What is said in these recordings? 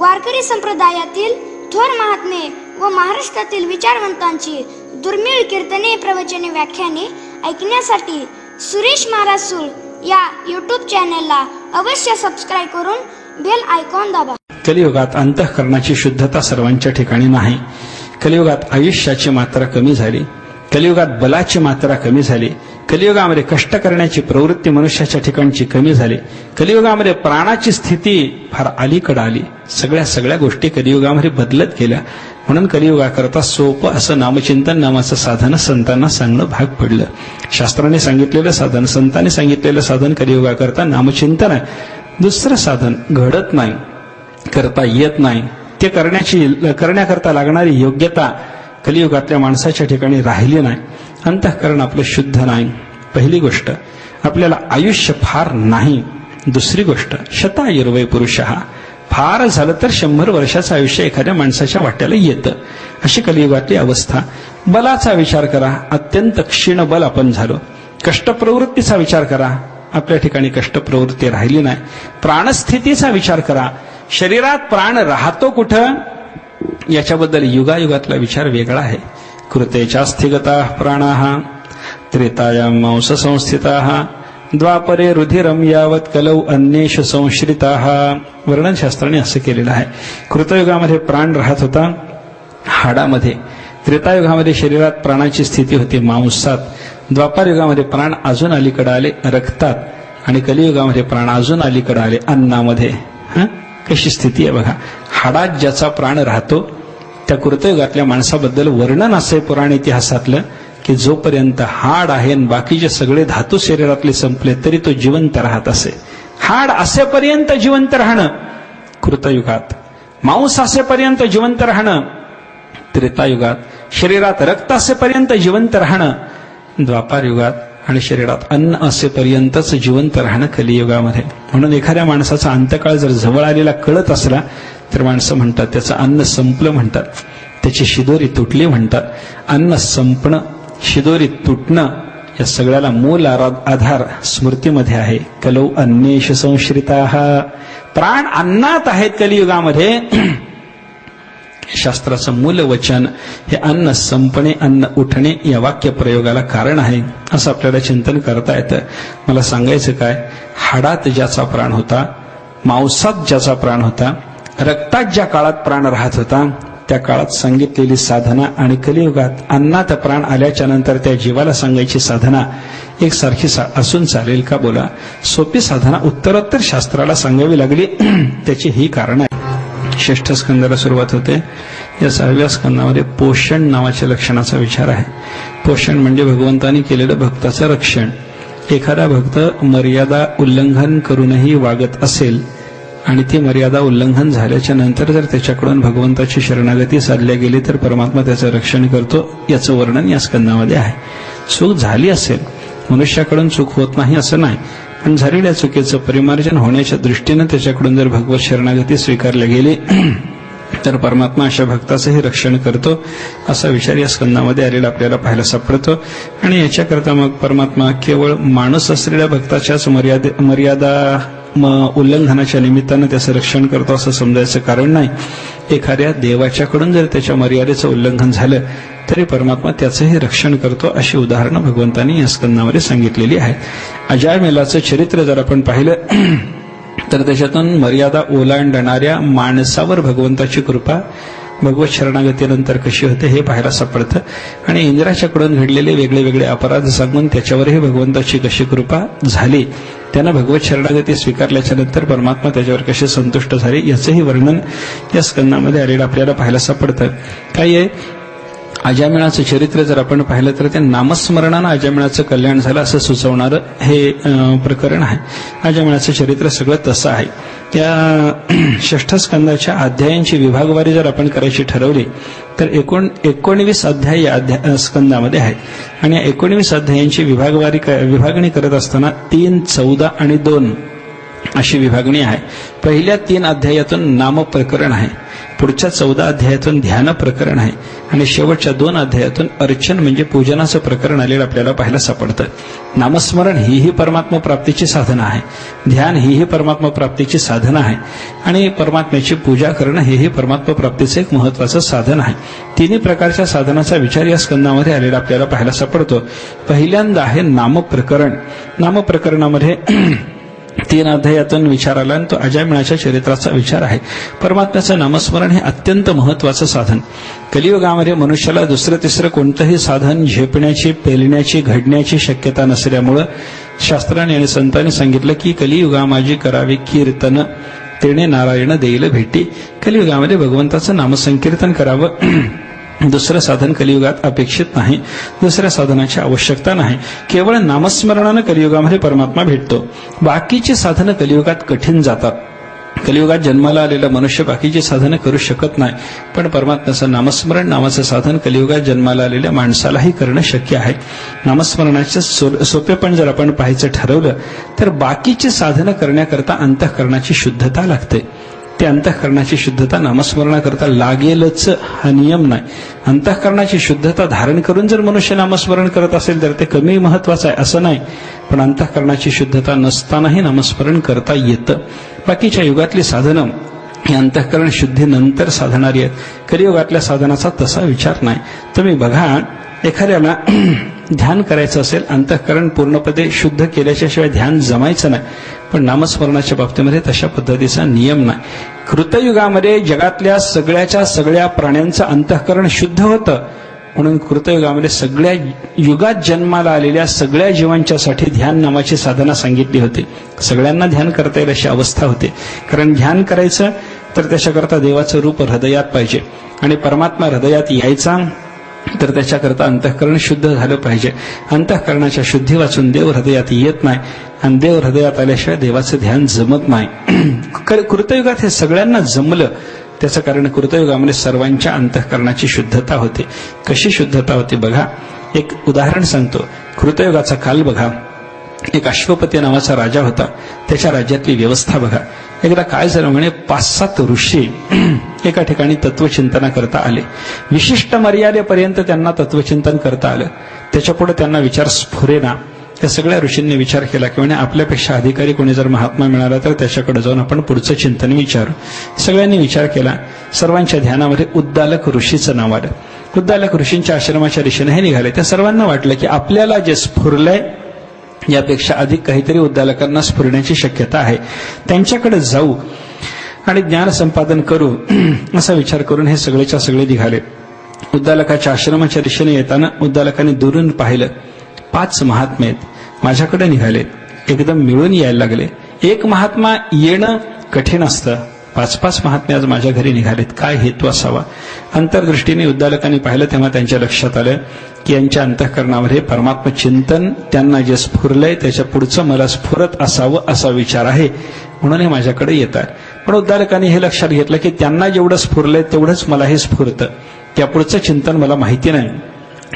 वारकरी संप्रदायातील थोर महात्मे व महाराष्ट्रातील विचारवंतांची दुर्मिळ कीर्तने, प्रवचने, व्याख्याने ऐकण्यासाठी सुरेश महाराज सूळ या यूट्यूब चॅनेलला अवश्य सबस्क्राईब करून बेल आयकॉन दाबा. कलियुगात अंतःकरणाची शुद्धता सर्वांच्या ठिकाणी नाही. कलियुगात आयुष्याची मात्रा कमी झाली. कलियुगात बलाची मात्रा कमी झाली. कलियुगामध्ये कष्ट करण्याची प्रवृत्ती मनुष्याच्या ठिकाणची कमी झाली. कलियुगामध्ये प्राणाची स्थिती फार अलीकडे आली. सगळ्या गोष्टी कलियुगामध्ये बदलत गेल्या. म्हणून कलियुगाकरता सोपं असं नामचिंतन नामाचं साधन संतांना सांगणं भाग पडलं. शास्त्राने सांगितलेलं साधन, संतांनी सांगितलेलं साधन कलियुगाकरता नामचिंतन आहे. दुसरं साधन घडत नाही, करता येत नाही. ते करण्याकरता लागणारी योग्यता कलियुगातल्या माणसाच्या ठिकाणी राहिली नाही. अंतःकरण आपलं शुद्ध नाही. पहिली गोष्ट, आपल्याला आयुष्य फार नाही. दुसरी गोष्ट, शतायुर्वय पुरुषः, फार झालं तर 100 वर्षाचं आयुष्य एखाद्या माणसाच्या वाट्याला येतं. अशी कलियुगातली अवस्था. बलाचा विचार करा, अत्यंत क्षीण बल आपण झालो. कष्टप्रवृत्तीचा विचार करा, आपल्या ठिकाणी कष्टप्रवृत्ती राहिली नाही. प्राणस्थितीचा विचार करा, शरीरात प्राण राहतो कुठं याच्याबद्दल युगायुगातला विचार वेगळा आहे. कृतेचास्थिगता प्राणाः त्रेतायां मांस संस्थिताः द्वापरे रुधिरम यावत कलौ अन्येषु संश्रिताः. वर्णनशास्त्राने असं केलेलं आहे. कृतयुगामध्ये प्राण राहत होता हाडामध्ये. त्रेतायुगामध्ये शरीरात प्राणाची स्थिती होती मांसात. द्वापार युगामध्ये प्राण अजून अलीकडे आले रक्तात. आणि कलियुगामध्ये प्राण अजून अलीकडे आले अन्नामध्ये. कशी स्थिती आहे बघा. हाडात ज्याचा प्राण राहतो त्या कृतयुगातल्या माणसाबद्दल वर्णन असे पुराण इतिहासातलं की जोपर्यंत हाड आहे आणि बाकीचे सगळे धातू शरीरातले संपले तरी तो जिवंत राहत असे. हाड असेपर्यंत जिवंत राहणं कृतयुगात, मांस असेपर्यंत जिवंत राहणं त्रेतायुगात, शरीरात रक्त असेपर्यंत जिवंत राहणं द्वापार युगात, आणि शरीरात अन्न असेपर्यंतच जिवंत राहणं कलियुगामध्ये. म्हणून एखाद्या माणसाचा अंतकाळ जर जवळ आलेला कळत असला तर माणसं म्हणतात त्याचं अन्न संपलं म्हणतात, त्याची शिदोरी तुटली म्हणतात. अन्न संपणं, शिदोरी तुटणं या सगळ्याला मूल आधार स्मृतीमध्ये आहे. कलौ अन्येषु संश्रिताः. प्राण अन्नात आहेत कलियुगामध्ये. शास्त्राचं मूल वचन हे अन्न संपणे, अन्न उठणे या वाक्य प्रयोगाला कारण आहे असं आपल्याला चिंतन करता येतं. मला सांगायचं काय, हाडात ज्याचा प्राण होता, मांसात ज्याचा प्राण होता, रक्तात ज्या काळात प्राण राहत होता त्या काळात सांगितलेली साधना आणि कलियुगात अन्नात प्राण आल्याच्या नंतर त्या जीवाला सांगायची साधना एकसारखी असून चालेल का? बोला. सोपी साधना उत्तरोत्तर शास्त्राला सांगावी लागली. त्याची ही कारण आहे. 6 स्कंदाला सुरुवात होते. या 6व्या स्कंदामध्ये पोषण नावाच्या लक्षणाचा विचार आहे. पोषण म्हणजे भगवंतानी केलेलं भक्ताचं रक्षण. एखादा भक्त मर्यादा उल्लंघन करूनही वागत असेल आणि ती मर्यादा उल्लंघन झाल्याच्या नंतर जर त्याच्याकडून भगवंताची शरणागती साधल्या गेली तर परमात्मा त्याचं रक्षण करतो. याचं वर्णन या स्कंदामध्ये आहे. चूक झाली असेल, मनुष्याकडून चूक होत नाही असं नाही, पण झालेल्या चुकीचं परिमार्जन होण्याच्या दृष्टीनं त्याच्याकडून जर भगवत शरणागती स्वीकारली गेली तर परमात्मा अशा भक्ताचंही रक्षण करतो. असा विचार या स्कंदामध्ये आलेला आपल्याला पाहायला सापडतो. आणि याच्याकरता मग परमात्मा केवळ माणूस असलेल्या भक्ताच्याच मर्यादा उल्लंघनाच्या निमित्तानं त्याचं रक्षण करतो असं समजायचं कारण नाही. एखाद्या देवाच्याकडून जर त्याच्या मर्यादेचं उल्लंघन झालं तरी परमात्मा त्याचंही रक्षण करतो. अशी उदाहरणं भगवंतांनी या स्कंदामध्ये सांगितलेली आहेत. अजामिलाचं चरित्र जर आपण पाहिलं तर त्याच्यातून मर्यादा ओलांडणाऱ्या माणसावर भगवंताची कृपा भगवत शरणागतीनंतर कशी होते हे पाहायला सापडतं. आणि इंद्राच्याकडून घडलेले वेगळे अपराध सांगून त्याच्यावरही भगवंताची कशी कृपा झाली, त्यानं भगवत शरणागती स्वीकारल्याच्या नंतर परमात्मा त्याच्यावर कसे संतुष्ट झाले याचंही वर्णन या स्कंदामध्ये आलेलं आपल्याला पाहायला सापडतं. काय आहे, अजामिळाचं चरित्र जर आपण पाहिलं तर त्या नामस्मरणानं अजामिळाचं कल्याण झालं असं सुचवणारं हे प्रकरण आहे. अजामिळाचं चरित्र सगळं तसं आहे. त्या 6 स्कंदाच्या अध्यायांची विभागवारी जर आपण करायची ठरवली तर 19 अध्याय या स्कंदामध्ये आहेत. आणि या 19 अध्यायांची विभागणी करत असताना 3, 14 आणि 2 अशी विभागणी आहे. पहिल्या 3 अध्यायातून नामप्रकरण आहे. पुढच्या 14 अध्यायातून ध्यान प्रकरण आहे आणि शेवटच्या 2 अध्यायातून अर्चन म्हणजे पूजनाचं प्रकरण आलेलं आपल्याला पाहायला सापडतं. नामस्मरण ही परमात्मा प्राप्तीची साधना आहे, ध्यान ही परमात्मा प्राप्तीची साधना आहे आणि परमात्म्याची पूजा करणं हे परमात्मा प्राप्तीचं एक महत्वाचं साधन आहे. तिन्ही प्रकारच्या साधनाचा विचार या स्कंदामध्ये आलेला आपल्याला पाहायला सापडतो. पहिल्यांदा आहे नामप्रकरण. नामप्रकरणामध्ये 3 अध्यायातून विचार आला आणि तो अजामिळाच्या चरित्राचा विचार आहे. परमात्म्याचं नामस्मरण हे अत्यंत महत्वाचं साधन. कलियुगामध्ये मनुष्याला दुसरं तिसरं कोणतंही साधन झेपण्याची, पेलण्याची, घडण्याची शक्यता नसल्यामुळं शास्त्रांनी आणि संतांनी सांगितलं की कलियुगा माझी करावी कीर्तन, तेणे नारायण देईल भेटी. कलियुगामध्ये भगवंताचं नामसंकीर्तन करावं. दुसरं साधन कलियुगात अपेक्षित नाही, दुसऱ्या साधनाची आवश्यकता नाही. केवळ नामस्मरणानं कलियुगामध्ये परमात्मा भेटतो. बाकीची साधनं कलियुगात कठीण जातात. कलियुगात जन्माला आलेला मनुष्य बाकीची साधनं करू शकत नाही, पण परमात्म्याचं नामस्मरण नावाचं साधन कलियुगात जन्माला आलेल्या माणसालाही करणं शक्य आहे. नामस्मरणाचं सोपेपण जर आपण पाहायचं ठरवलं तर बाकीची साधनं करण्याकरता अंतःकरणाची शुद्धता लागते. ते अंतःकरणाची शुद्धता नामस्मरणाकरता लागेलच हा नियम नाही. अंतःकरणाची शुद्धता धारण करून जर मनुष्य नामस्मरण करत असेल तर ते कमी महत्वाचं आहे असं नाही, पण अंतःकरणाची शुद्धता नसतानाही नामस्मरण करता येतं. बाकीच्या युगातली साधनं ही अंतःकरण शुद्धीनंतर साधणारी आहेत. कलियुगातल्या साधनाचा तसा विचार नाही. तुम्ही बघा, एखाद्याला ध्यान करायचं असेल, अंतःकरण पूर्णपणे शुद्ध केल्याशिवाय ध्यान जमायचं नाही, पण नामस्मरणाच्या बाबतीमध्ये तशा पद्धतीचा नियम नाही. कृतयुगामध्ये जगातल्या सगळ्या प्राण्यांचं अंतःकरण शुद्ध होतं, म्हणून कृतयुगामध्ये सगळ्या युगात जन्माला आलेल्या सगळ्या जीवांच्यासाठी ध्यान नावाची साधना सांगितली होती. सगळ्यांना ध्यान करता येईल अशी अवस्था होती, कारण ध्यान करायचं तर त्याच्याकरता देवाचं रूप हृदयात पाहिजे आणि परमात्मा हृदयात यायचा तर त्याच्याकरता अंतःकरण शुद्ध झालं पाहिजे. अंतःकरणाच्या शुद्धी वाचून देव हृदयात येत नाही आणि देव हृदयात आल्याशिवाय देवाचं ध्यान जमत नाही. कृतयुगात हे सगळ्यांना जमलं. त्याचं कारण कृतयुगामध्ये सर्वांच्या अंतःकरणाची शुद्धता होती. कशी शुद्धता होती बघा, एक उदाहरण सांगतो. कृतयुगाचा काल बघा, एक अश्वपती नावाचा राजा होता. त्याच्या राज्यातली व्यवस्था बघा. एकदा काय झालं म्हणे, 5-7 ऋषी एका ठिकाणी तत्वचिंतना करता आले. विशिष्ट मर्यादेपर्यंत त्यांना तत्वचिंतन करता आलं. त्याच्यापुढे त्यांना विचार स्फुरेना. त्या सगळ्या ऋषींनी विचार केला की म्हणे आपल्यापेक्षा अधिकारी कोणी जर महात्मा मिळाला तर त्याच्याकडे जाऊन आपण पुढचं चिंतन विचारू. सगळ्यांनी विचार केला. सर्वांच्या ध्यानामध्ये उद्दालक ऋषीचं नाव आलं. उद्दालक ऋषींच्या आश्रमाच्या दिशेने हे निघाले. त्या सर्वांना वाटलं की आपल्याला जे स्फुरलंय यापेक्षा अधिक काहीतरी उद्दालकांना स्फुरण्याची शक्यता आहे, त्यांच्याकडे जाऊ आणि ज्ञान संपादन करू असा विचार करून हे सगळेच्या सगळे निघाले. उद्दालकाच्या आश्रमाच्या दिशेने येताना उद्दालकाने दुरून पाहिलं. 5 महात्मे आहेत, माझ्याकडे निघाले. एकदम मिळून यायला लागले. एक महात्मा येणं कठीण असतं, 5-5 महात्मे आज माझ्या घरी निघालेत. काय हेतू असावा? अंतर्दृष्टीने उद्दालकांनी पाहिलं तेव्हा त्यांच्या लक्षात आलं की यांच्या अंतःकरणामध्ये परमात्म चिंतन त्यांना जे स्फुरलंय त्याच्या पुढचं मला स्फुरत असावं असा विचार आहे, म्हणून हे माझ्याकडे येतात. पण उद्दालकांनी हे लक्षात घेतलं की त्यांना जेवढं स्फुरलंय तेवढंच मला हे स्फुरतं. त्या पुढचं चिंतन मला माहिती नाही.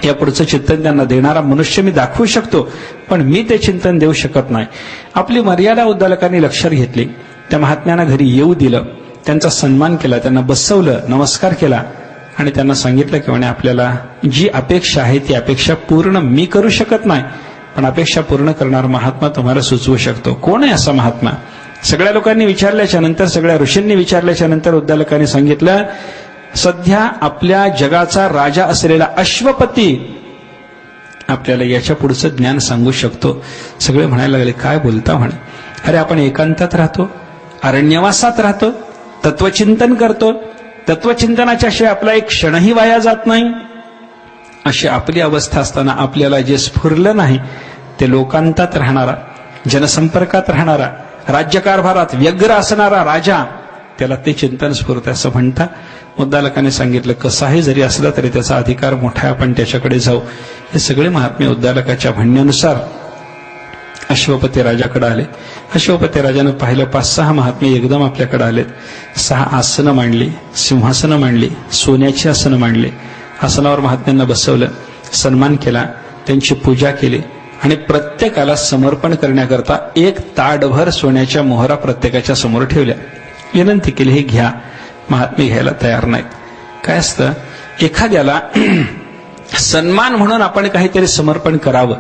या पुढचं चिंतन त्यांना देणारा मनुष्य मी दाखवू शकतो, पण मी ते चिंतन देऊ शकत नाही. आपली मर्यादा उद्दालकांनी लक्षात घेतली. त्या महात्म्यांना घरी येऊ दिलं, त्यांचा सन्मान केला, त्यांना बसवलं, नमस्कार केला आणि त्यांना सांगितलं की म्हणे आपल्याला जी अपेक्षा आहे ती अपेक्षा पूर्ण मी करू शकत नाही, पण अपेक्षा पूर्ण करणारा महात्मा तुम्हाला सुचवू शकतो. कोण आहे असा महात्मा? सगळ्या लोकांनी विचारल्याच्या नंतर, सगळ्या ऋषींनी विचारल्याच्या नंतर उद्दालकांनी सांगितलं, सध्या आपल्या जगाचा राजा असलेला अश्वपती आपल्याला याच्या पुढचं ज्ञान सांगू शकतो. सगळे म्हणायला लागले, काय बोलता म्हणे? अरे आपण एकांतात राहतो, अरण्यवासात राहतो, तत्वचिंतन करतो, तत्वचिंतनाच्या शिवाय आपला एक क्षणही वाया जात नाही. अशी आपली अवस्था असताना आपल्याला जे स्फुरलं नाही ते लोकांतात राहणारा, जनसंपर्कात राहणारा, राज्यकारभारात व्यग्र असणारा राजा, त्याला ते चिंतन स्फुरते असं म्हणता. उद्दालकाने सांगितलं, कसाही जरी असला तरी त्याचा अधिकार मोठा आहे, आपण त्याच्याकडे जाऊ. हे सगळे महात्मे उद्दालकाच्या म्हणण्यानुसार अश्वपती राजाकडे आले. अश्वपती राजानं पाहिलं 5-6 महात्मे एकदम आपल्याकडे आलेत. 6 आसनं मांडली, सिंहासनं मांडली, सोन्याची आसनं मांडली. आसनावर महात्म्यांना बसवलं, सन्मान केला, त्यांची पूजा केली आणि प्रत्येकाला समर्पण करण्याकरता 1 ताटभर सोन्याच्या मोहरा प्रत्येकाच्या समोर ठेवल्या. विनंती केली, हे घ्या. महात्मे घ्यायला तयार नाहीत. काय असतं, एखाद्याला सन्मान म्हणून आपण काहीतरी समर्पण करावं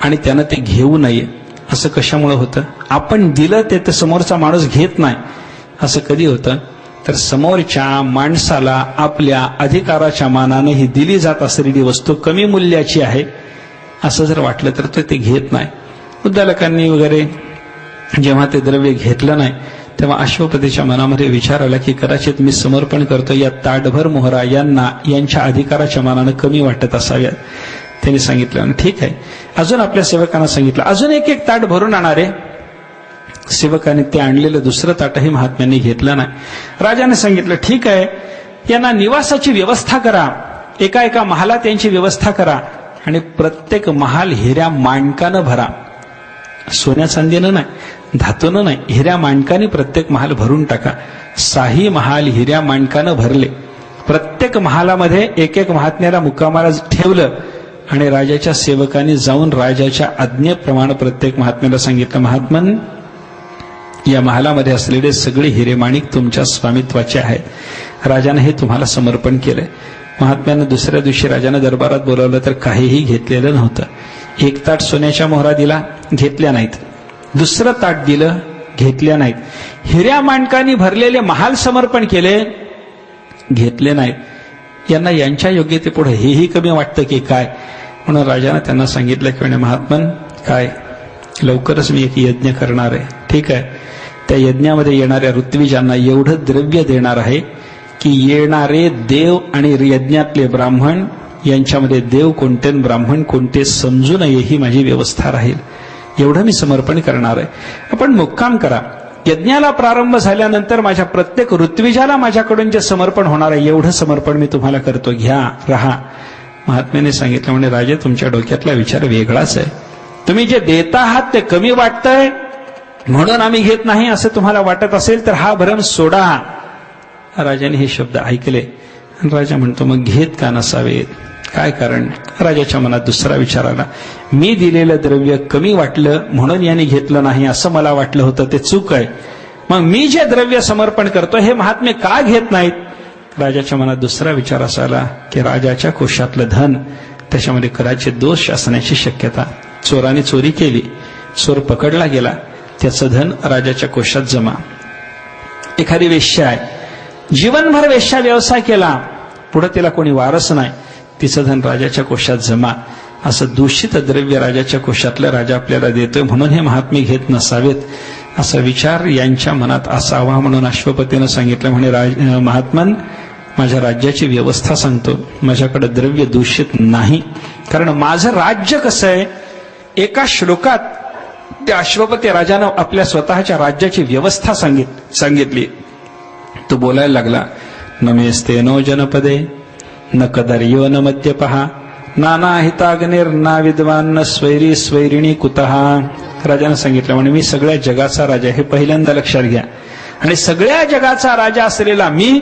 आणि त्यानं ते घेऊ नये, असं कशामुळे होतं? आपण दिलं ते समोरचा माणूस घेत नाही, असं कधी होतं? तर समोरच्या माणसाला आपल्या अधिकाराच्या मानाने ही दिली जात असलेली वस्तू कमी मूल्याची आहे असं जर वाटलं तर ते घेत नाही. उद्दालकांनी वगैरे जेव्हा ते द्रव्य घेतलं नाही तेव्हा अश्वपतीच्या मनामध्ये विचार आला की कदाचित मी समर्पण करतो या ताटभर मोहरा यांना यांच्या अधिकाराच्या मानानं कमी वाटत असाव्यात. त्यांनी सांगितलं ठीक आहे. अजून आपल्या सेवकांना सांगितलं अजून एक एक ताट भरून आणणारे. सेवकाने ते आणलेलं दुसरं ताटही महात्म्यांनी घेतलं नाही. राजाने सांगितलं ठीक आहे, यांना निवासाची व्यवस्था करा, एका एका महालात यांची व्यवस्था करा आणि प्रत्येक महाल हिऱ्या माणकानं भरा. सोन्या चांदीनं नाही, धातूनं नाही, हिऱ्या माणकाने प्रत्येक महाल भरून टाका. 6 महाल हिऱ्या माणकानं भरले. प्रत्येक महालामध्ये एक एक महात्म्याला मुक्कामाला ठेवलं आणि राजाच्या सेवकांनी जाऊन राजाच्या आज्ञेप्रमाणे प्रत्येक महात्म्याला सांगितलं महात्मन या महालामध्ये असलेले सगळे हिरेमाणिक तुमच्या स्वामित्वाचे आहेत. राजाने हे तुम्हाला समर्पण केलंय. महात्म्यानं दुसऱ्या दिवशी राजाने दरबारात बोलावलं तर काहीही घेतलेलं नव्हतं. एक ताट सोन्याच्या मोहरा दिला, घेतल्या नाहीत. दुसरं ताट दिलं, घेतल्या नाहीत. हिऱ्या माणकांनी भरलेले महाल समर्पण केले, घेतले नाहीत. यांना यांच्या योग्यतेपुढे हेही कमी वाटतं की काय? म्हणून राजाने त्यांना सांगितलं की म्हणे महात्मन काय लवकरच मी एक यज्ञ करणार आहे. ठीक आहे, त्या यज्ञामध्ये येणाऱ्या ऋत्विजांना एवढं द्रव्य देणार आहे की येणारे देव आणि यज्ञातले ब्राह्मण यांच्यामध्ये देव कोणते ब्राह्मण कोणते समजू नये ही माझी व्यवस्था राहील. एवढं मी समर्पण करणार आहे. आपण मुक्काम करा. यज्ञाला प्रारंभ झाल्यानंतर माझ्या प्रत्येक ऋत्विजाला माझ्याकडून जे समर्पण होणार आहे एवढं समर्पण मी तुम्हाला करतो, घ्या, राहा. महात्म्याने सांगितलं म्हणजे राजे तुमच्या डोक्यातला विचार वेगळाच आहे. तुम्ही जे देता आहात ते कमी वाटतंय म्हणून आम्ही घेत नाही असं तुम्हाला वाटत असेल तर हा भरम सोडा. राजाने हे शब्द ऐकले. राजा म्हणतो मग घेत का नसावेत? काय कारण? राजाच्या मनात दुसरा विचार आला. मी दिलेलं द्रव्य कमी वाटलं म्हणून यांनी घेतलं नाही असं मला वाटलं होतं, ते चूक आहे. मग मी जे द्रव्य समर्पण करतो हे महात्मे का घेत नाहीत? राजाच्या मनात दुसरा विचार असा आला की राजाच्या कोशातलं धन त्याच्यामध्ये कदाचित दोष असण्याची शक्यता. चोराने चोरी केली, चोर पकडला गेला, त्याचं धन राजाच्या कोशात जमा. एखादी वेश्या आहे, जीवनभर वेश्या व्यवसाय केला, पुढे तिला कोणी वारस नाही, तिचं धन राजाच्या कोशात जमा. असं दूषित द्रव्य राजाच्या कोशातलं राजा आपल्याला देतोय म्हणून हे महात्मे घेत नसावेत असा विचार यांच्या मनात असावा. म्हणून अश्वपतीनं सांगितलं म्हणे महात्मन माझ्या राज्याची व्यवस्था सांगतो, माझ्याकडे द्रव्य दूषित नाही. कारण माझं राज्य कसं आहे, एका श्लोकात त्या अश्वपती राजानं आपल्या स्वतःच्या राज्याची व्यवस्था सांगितली. तो बोलायला लागला नमेस्तेनो जनपदे न कदर्यो न मद्यपहा नाना हिताग्निर ना विद्वान न स्वैरी स्वैरिणी कुतः. राजानं सांगितलं म्हणे मी सगळ्या जगाचा राजा, हे पहिल्यांदा लक्षात घ्या. आणि सगळ्या जगाचा राजा असलेला मी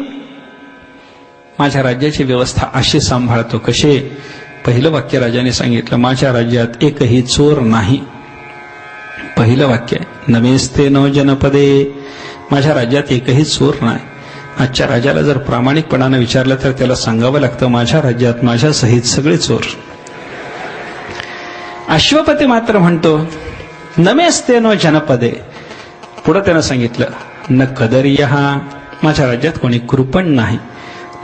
माझ्या राज्याची व्यवस्था अशी सांभाळतो. कसे? पहिलं वाक्य राजाने सांगितलं माझ्या राज्यात एकही चोर नाही. पहिलं वाक्य नमेस्ते नो जनपदे, माझ्या राज्यात एकही चोर नाही. आजच्या राजाला जर प्रामाणिकपणानं विचारलं तर त्याला सांगावं लागतं माझ्या राज्यात माझ्या सहित सगळे चोर. अश्वपती मात्र म्हणतो नमेस्ते नो जनपदे. पुढे त्यानं सांगितलं न कदर्यः, माझ्या राज्यात कोणी कृपण नाही.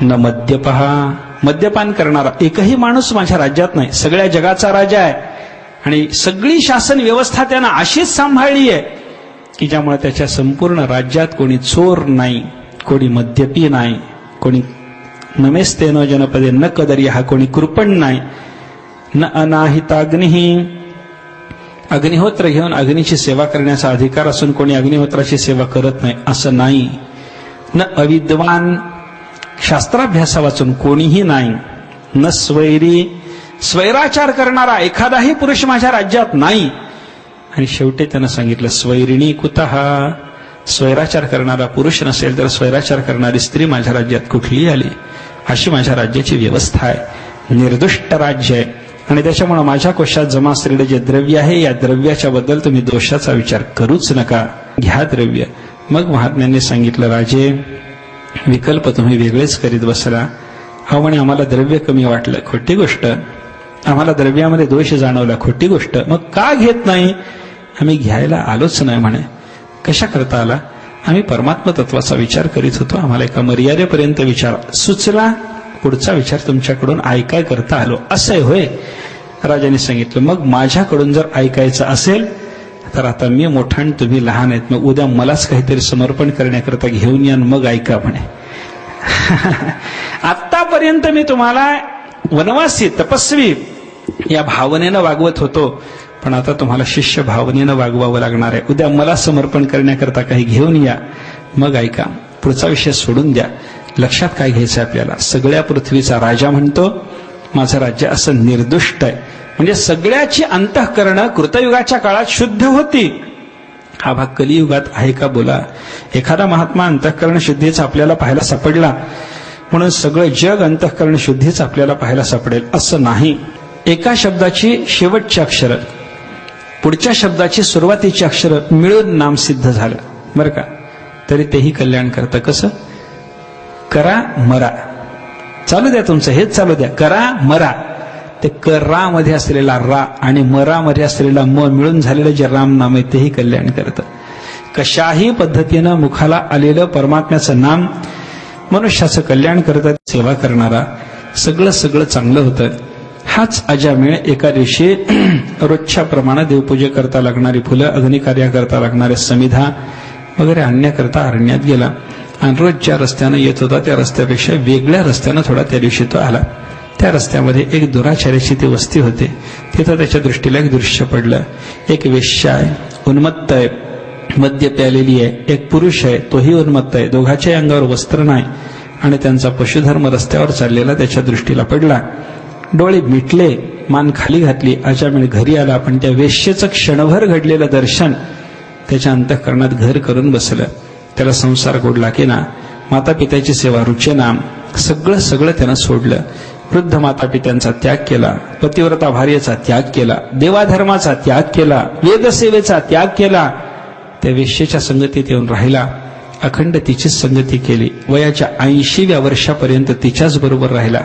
न मद्यपहा, मद्यपान करणारा एकही माणूस माझ्या राज्यात नाही. सगळ्या जगाचा राजा आहे आणि सगळी शासन व्यवस्था त्यानं अशीच सांभाळली आहे की ज्यामुळे त्याच्या संपूर्ण राज्यात कोणी चोर नाही, कोणी मद्यपी नाही, कोणी नमेस्तेनो जनपदे न कदर्यः, कोणी कृपण नाही. न अनाहिताग्निही, अग्निहोत्र घेऊन अग्नीची सेवा करण्याचा अधिकार असून कोणी अग्निहोत्राची सेवा करत नाही असं नाही. न अविद्वान, शास्त्राभ्यासा वाचून कोणीही नाही. न स्वैरी, स्वैराचार करणारा एखादाही पुरुष माझ्या राज्यात नाही. आणि शेवटी त्यानं सांगितलं स्वैरिणी कुतः, स्वैराचार करणारा पुरुष नसेल तर स्वैराचार करणारी स्त्री माझ्या राज्यात कुठली आली. अशी माझ्या राज्याची व्यवस्था आहे. निर्दुष्ट राज्य आहे आणि त्याच्यामुळे माझ्या कोशात जमा असलेलं जे द्रव्य आहे या द्रव्याच्या बद्दल तुम्ही दोषाचा विचार करूच नका, घ्या द्रव्य. मग महात्म्यांनी सांगितलं राजे विकल्प तुम्ही वेगळेच करीत बसला. अहो म्हणे आम्हाला द्रव्य कमी वाटलं, खोटी गोष्ट. आम्हाला द्रव्यामध्ये दोष जाणवला, खोटी गोष्ट. मग का घेत नाही? आम्ही घ्यायला आलोच नाही म्हणे. कशा करता आला? आम्ही परमात्मा तत्वाचा विचार करीत होतो. आम्हाला एका मर्यादेपर्यंत विचार सुचला, पुढचा विचार तुमच्याकडून ऐकाय करता आलो. असं होय? राजाने सांगितलं, मग माझ्याकडून जर ऐकायचं असेल तर आता मी मोठा आणि तुम्ही लहान आहेत, मग उद्या मलाच काहीतरी समर्पण करण्याकरता घेऊन या, मग ऐका म्हणे. आतापर्यंत मी तुम्हाला वनवासी तपस्वी या भावनेनं वागवत होतो, पण आता तुम्हाला शिष्य भावनेनं वागवावं लागणार आहे. उद्या मला समर्पण करण्याकरता काही घेऊन या, मग ऐका. पुढचा विषय सोडून द्या. लक्षात काय घ्यायचं आपल्याला? सगळ्या पृथ्वीचा राजा म्हणतो माझं राज्य असं निर्दुष्ट आहे, म्हणजे सगळ्याची अंतःकरणं कृतयुगाच्या काळात शुद्ध होती. हा भाग कलियुगात आहे का? बोला. एखादा महात्मा अंतःकरण शुद्धीचा आपल्याला पाहायला सापडला म्हणून सगळं जग अंतःकरण शुद्धीच आपल्याला पाहायला सापडेल असं नाही. एका शब्दाची शेवटची अक्षरं, पुढच्या शब्दाची सुरुवातीची अक्षरं मिळून नाम सिद्ध झालं बरं का, तरी तेही कल्याण करतं. कसं? करा मरा. चालू द्या तुमचं, हेच चालू द्या. करा मरा. ते करा मध्ये असलेला रा आणि मरा मध्ये असलेला म मिळून झालेलं जे राम नाम आहे तेही कल्याण करतं. कशाही पद्धतीनं मुखाला आलेलं परमात्म्याचं नाम मनुष्याचं कल्याण करतं. सेवा करणारा सगळं चांगलं होतं. हाच अजामेळ एका दिवशी रोजच्या प्रमाणे देवपूजे करता लागणारी फुलं, अग्निकार्या करता लागणारे समिधा वगैरे आणण्याकरता अरण्यात गेला आणि रोज ज्या रस्त्यानं येत होता त्या रस्त्यापेक्षा वेगळ्या रस्त्यानं थोडा त्या दिवशी तो आला. त्या रस्त्यामध्ये एक दुराचार्याची ती वस्ती होती. तिथं त्याच्या दृष्टीला एक दृश्य पडलं. एक वेश्या आहे, उन्मत्त आहे, मद्य प्यालेली आहे. एक पुरुष आहे, तोही उन्मत्त आहे. दोघाच्याही अंगावर वस्त्र नाही आणि त्यांचा पशुधर्म रस्त्यावर चाललेला त्याच्या दृष्टीला पडला. डोळे मिटले, मान खाली घातली. अजामेळ घरी आला, पण त्या वेश्येचं क्षणभर घडलेलं दर्शन त्याच्या अंतःकरणात घर करून बसलं. त्याला संसार गोडला की ना, माता पित्याची सेवा रुचेना, सगळं त्यानं सोडलं. वृद्ध माता पित्यांचा त्याग केला, पतिव्रता भार्येचा त्याग केला, देवाधर्माचा त्याग केला, वेदसेवेचा त्याग केला. त्या वेश्येच्या संगतीत येऊन राहिला. अखंड तिचीच संगती केली. वयाच्या 80व्या वर्षापर्यंत तिच्याच बरोबर राहिला.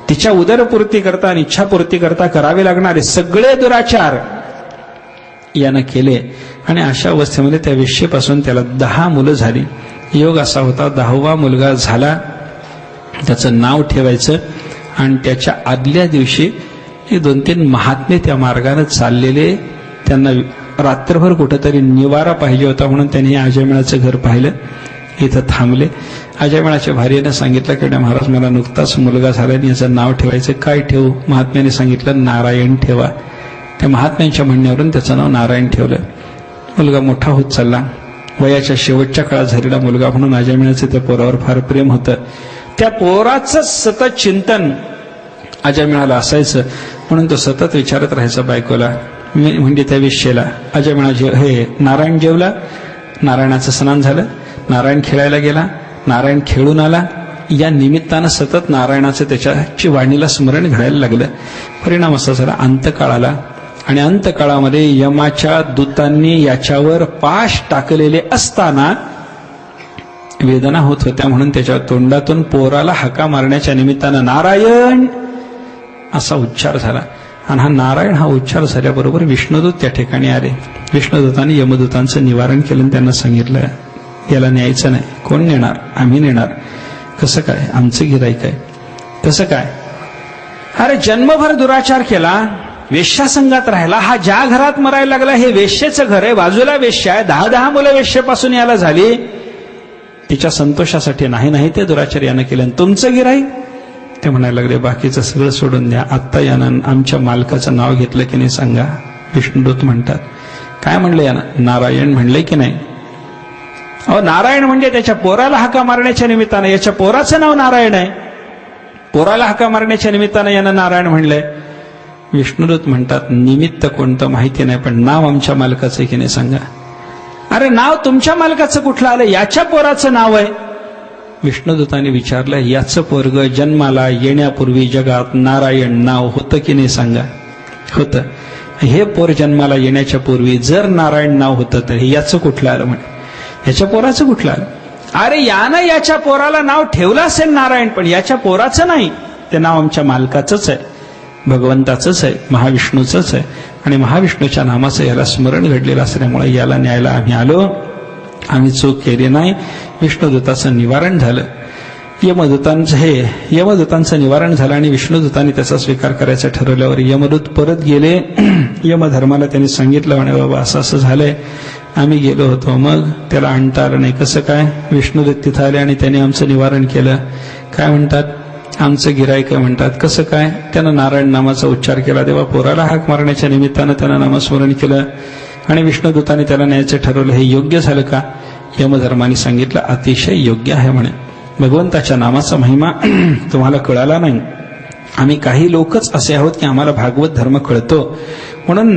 तिच्या उदरपूर्ती करता आणि इच्छापूर्ती करता करावे लागणारे सगळे दुराचार यानं केले आणि अशा अवस्थेमध्ये त्या वेश्येपासून त्याला 10 मुलं झाली. योग असा होता 10वा मुलगा झाला, त्याचं नाव ठेवायचं आणि त्याच्या आदल्या दिवशी 2-3 महात्मे त्या मार्गाने चाललेले, त्यांना रात्रभर कुठंतरी निवारा पाहिजे होता म्हणून त्यांनी अजामेळाचं घर पाहिलं. इथं थांबले. अजामेळाच्या भार्येनं सांगितलं की महाराज मला नुकताच मुलगा झाला आणि याचं नाव ठेवायचं, काय ठेवू? महात्म्याने सांगितलं नारायण ठेवा. त्या महात्म्यांच्या म्हणण्यावरून त्याचं नाव नारायण ठेवलं. मुलगा मोठा होत चालला. वयाच्या शेवटच्या काळात झालेला मुलगा म्हणून अजामेळाचं त्या पोरावर फार प्रेम होतं. त्या पोराचं सतत चिंतन अजामेळाला असायचं म्हणून तो सतत विचारत राहायचा बायकोला, म्हणजे त्या वेश्येला. अजामेळा हे नारायण जेवला, नारायणाचं स्नान झालं, नारायण खेळायला गेला, नारायण खेळून आला. या निमित्तानं सतत नारायणाचं त्याच्याची वाणीला स्मरण घडायला लागलं. परिणाम असा झाला, अंतकाळ आला आणि अंतकाळामध्ये यमाच्या दूतांनी याच्यावर पाश टाकलेले असताना वेदना होत होत्या म्हणून त्याच्या तोंडातून पोराला हाका मारण्याच्या निमित्तानं नारायण असा उच्चार झाला. आणि हा नारायण हा उच्चार झाल्याबरोबर विष्णुदूत त्या ठिकाणी आले. विष्णुदूतांनी यमदूतांचं निवारण केलं. त्यांना सांगितलं याला न्यायचं नाही. कोण नेणार? आम्ही नेणार. कसं काय? आमचं गिराईक आहे. कसं काय? अरे जन्मभर दुराचार केला, वेश्यासंगात राहिला, हा ज्या घरात मरायला लागला हे वेश्येचं घर आहे, बाजूला वेश्या आहे, 10 मुलं वेश्येपासून याला झाली. तिच्या संतोषासाठी नाही ते दुराचार यानं केलं. तुमचं गिराईक? ते म्हणायला लागले बाकीचं सगळं सोडून द्या, आत्ता यानं आमच्या मालकाचं नाव घेतलं की नाही सांगा. विष्णुदूत म्हणतात काय म्हणलं यानं? नारायण म्हणले की नाही? अहो नारायण म्हणजे त्याच्या पोराला हाका मारण्याच्या निमित्तानं, याच्या पोराचं नाव नारायण आहे, पोराला हाका मारण्याच्या निमित्तानं यानं नारायण म्हणलंय. विष्णुदूत म्हणतात निमित्त कोणतं माहिती नाही, पण नाव आमच्या मालकाचं की नाही सांगा. अरे नाव तुमच्या मालकाचं कुठलं आलं? याच्या पोराचं नाव आहे. विष्णुदूताने विचारलं याचं पोरग जन्माला येण्यापूर्वी जगात नारायण नाव होतं की नाही सांगा. होतं. हे पोर जन्माला येण्याच्या पूर्वी जर नारायण नाव होतं तर याचं कुठलं आलं? म्हणे याच्या पोराचं कुठलं आलं? अरे यानं याच्या पोराला नाव ठेवलं असेल नारायण, पण याच्या पोराचं नाही, ते नाव आमच्या मालकाचंच आहे, भगवंताचंच आहे, महाविष्णूचंच आहे. आणि महाविष्णूच्या नामाचं याला स्मरण घडलेलं असल्यामुळे याला न्यायला आम्ही आलो. आम्ही चूक केली नाही. विष्णुदूताचं निवारण झालं. यमदूतांचं निवारण झालं आणि विष्णुदूतांनी त्याचा स्वीकार करायचा ठरवल्यावर यमदूत परत गेले. यमधर्माला त्यांनी सांगितलं म्हणे बाबा असं असं झालंय, आम्ही गेलो होतो, मग त्याला आणता आलं नाही. कसं काय? विष्णुदूत तिथं आले आणि त्यांनी आमचं निवारण केलं. काय म्हणतात? आमचं गिराईक म्हणतात. कसं काय? त्यानं नारायण नामाचा उच्चार केला, तेव्हा पोराला हाक मारण्याच्या निमित्तानं त्यानं नामस्मरण केलं आणि विष्णुदूतांनी त्याला न्यायचं ठरवलं. हे योग्य झालं का? यमधर्माने सांगितलं अतिशय योग्य आहे म्हणे. भगवंताच्या नामाचा महिमा तुम्हाला कळाला नाही. आम्ही काही लोकच असे आहोत की आम्हाला भागवत धर्म कळतो, म्हणून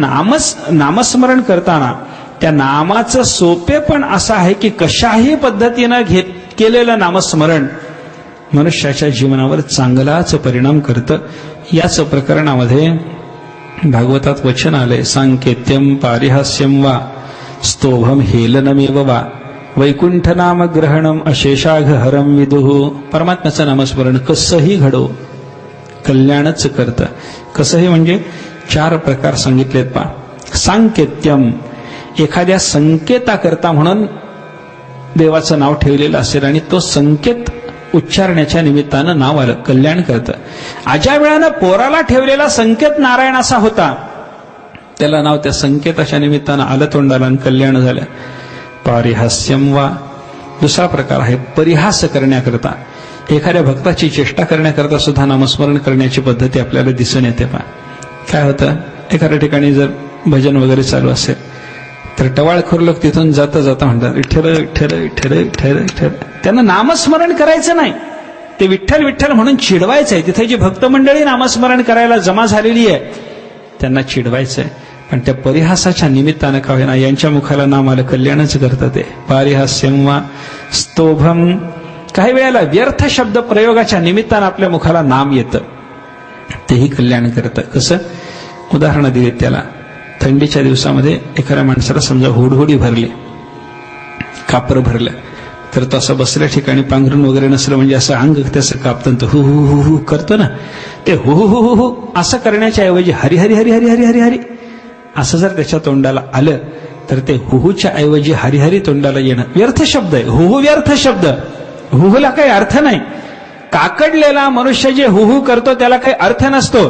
नामस्मरण करताना त्या नामाचं सोपेपण असं आहे की कशाही पद्धतीनं केलेलं नामस्मरण मनुष्याच्या जीवनावर चांगलाच परिणाम करतं. याच प्रकरणामध्ये भागवतात वचन आलंय, सांकेत्यम पारिहास्यम वा स्तोभम हेलनमेव वा वैकुंठ नाम ग्रहणम अशेषाघ हरम विदुः. परमात्म्याचं नामस्मरण कसंही घडो कल्याणच करतं. कसंही म्हणजे 4 प्रकार सांगितलेत पा. सांकेत्यम, एखाद्या संकेताकरता म्हणून देवाचं नाव ठेवलेलं असेल आणि तो संकेत उच्चारण्याच्या निमित्तानं नाव आलं, कल्याण करतं. अज्या वेळानं पोराला ठेवलेला संकेत नारायण असा होता, त्याला नाव त्या संकेताच्या निमित्तानं आलं तोंडाला आणि कल्याण झालं. पारिहास्यम वा, दुसरा प्रकार आहे परिहास करण्याकरता, एखाद्या भक्ताची चेष्टा करण्याकरता सुद्धा नामस्मरण करण्याची पद्धती आपल्याला दिसून येते. पा काय होतं, एखाद्या ठिकाणी जर भजन वगैरे चालू असेल तर टवाळखोर लोक तिथून जाता जाता म्हणतात विठ्ठल विठ्ठल विठ्ठल विठ्ठल विठ्ठल. त्यांना नामस्मरण करायचं नाही, ते विठ्ठल विठ्ठल म्हणून चिडवायचंय. तिथे जी भक्त मंडळी नामस्मरण करायला जमा झालेली आहे त्यांना चिडवायचंय. पण त्या परिहासाच्या निमित्तानं का होईना यांच्या मुखाला नाम आलं, कल्याणच करतं ते. पारिहास्यम वा स्तोभम, काही वेळेला व्यर्थ शब्द प्रयोगाच्या निमित्तानं आपल्या मुखाला नाम येतं, तेही कल्याण करतं. कसं? उदाहरणं दिलीत त्याला. थंडीच्या दिवसामध्ये एखाद्या माणसाला समजा हुडहुडी भरली, कापर भरलं, तर तो असं बसल्या ठिकाणी पांघरून वगैरे नसलं म्हणजे असं अंग त्याचं कापतं, तो हु हु हु हु करतो ना, ते हु हु हु हु असं करण्याच्या ऐवजी हरी हरी हरी हरी हरी हरी हरी असं जर त्याच्या तोंडाला आलं तर ते हुहूच्या ऐवजी हरिहरी तोंडाला येणं व्यर्थ शब्द आहे. हुहू व्यर्थ शब्द, हुहूला काही अर्थ नाही. काकडलेला मनुष्य जे हुहू करतो त्याला काही अर्थ नसतो.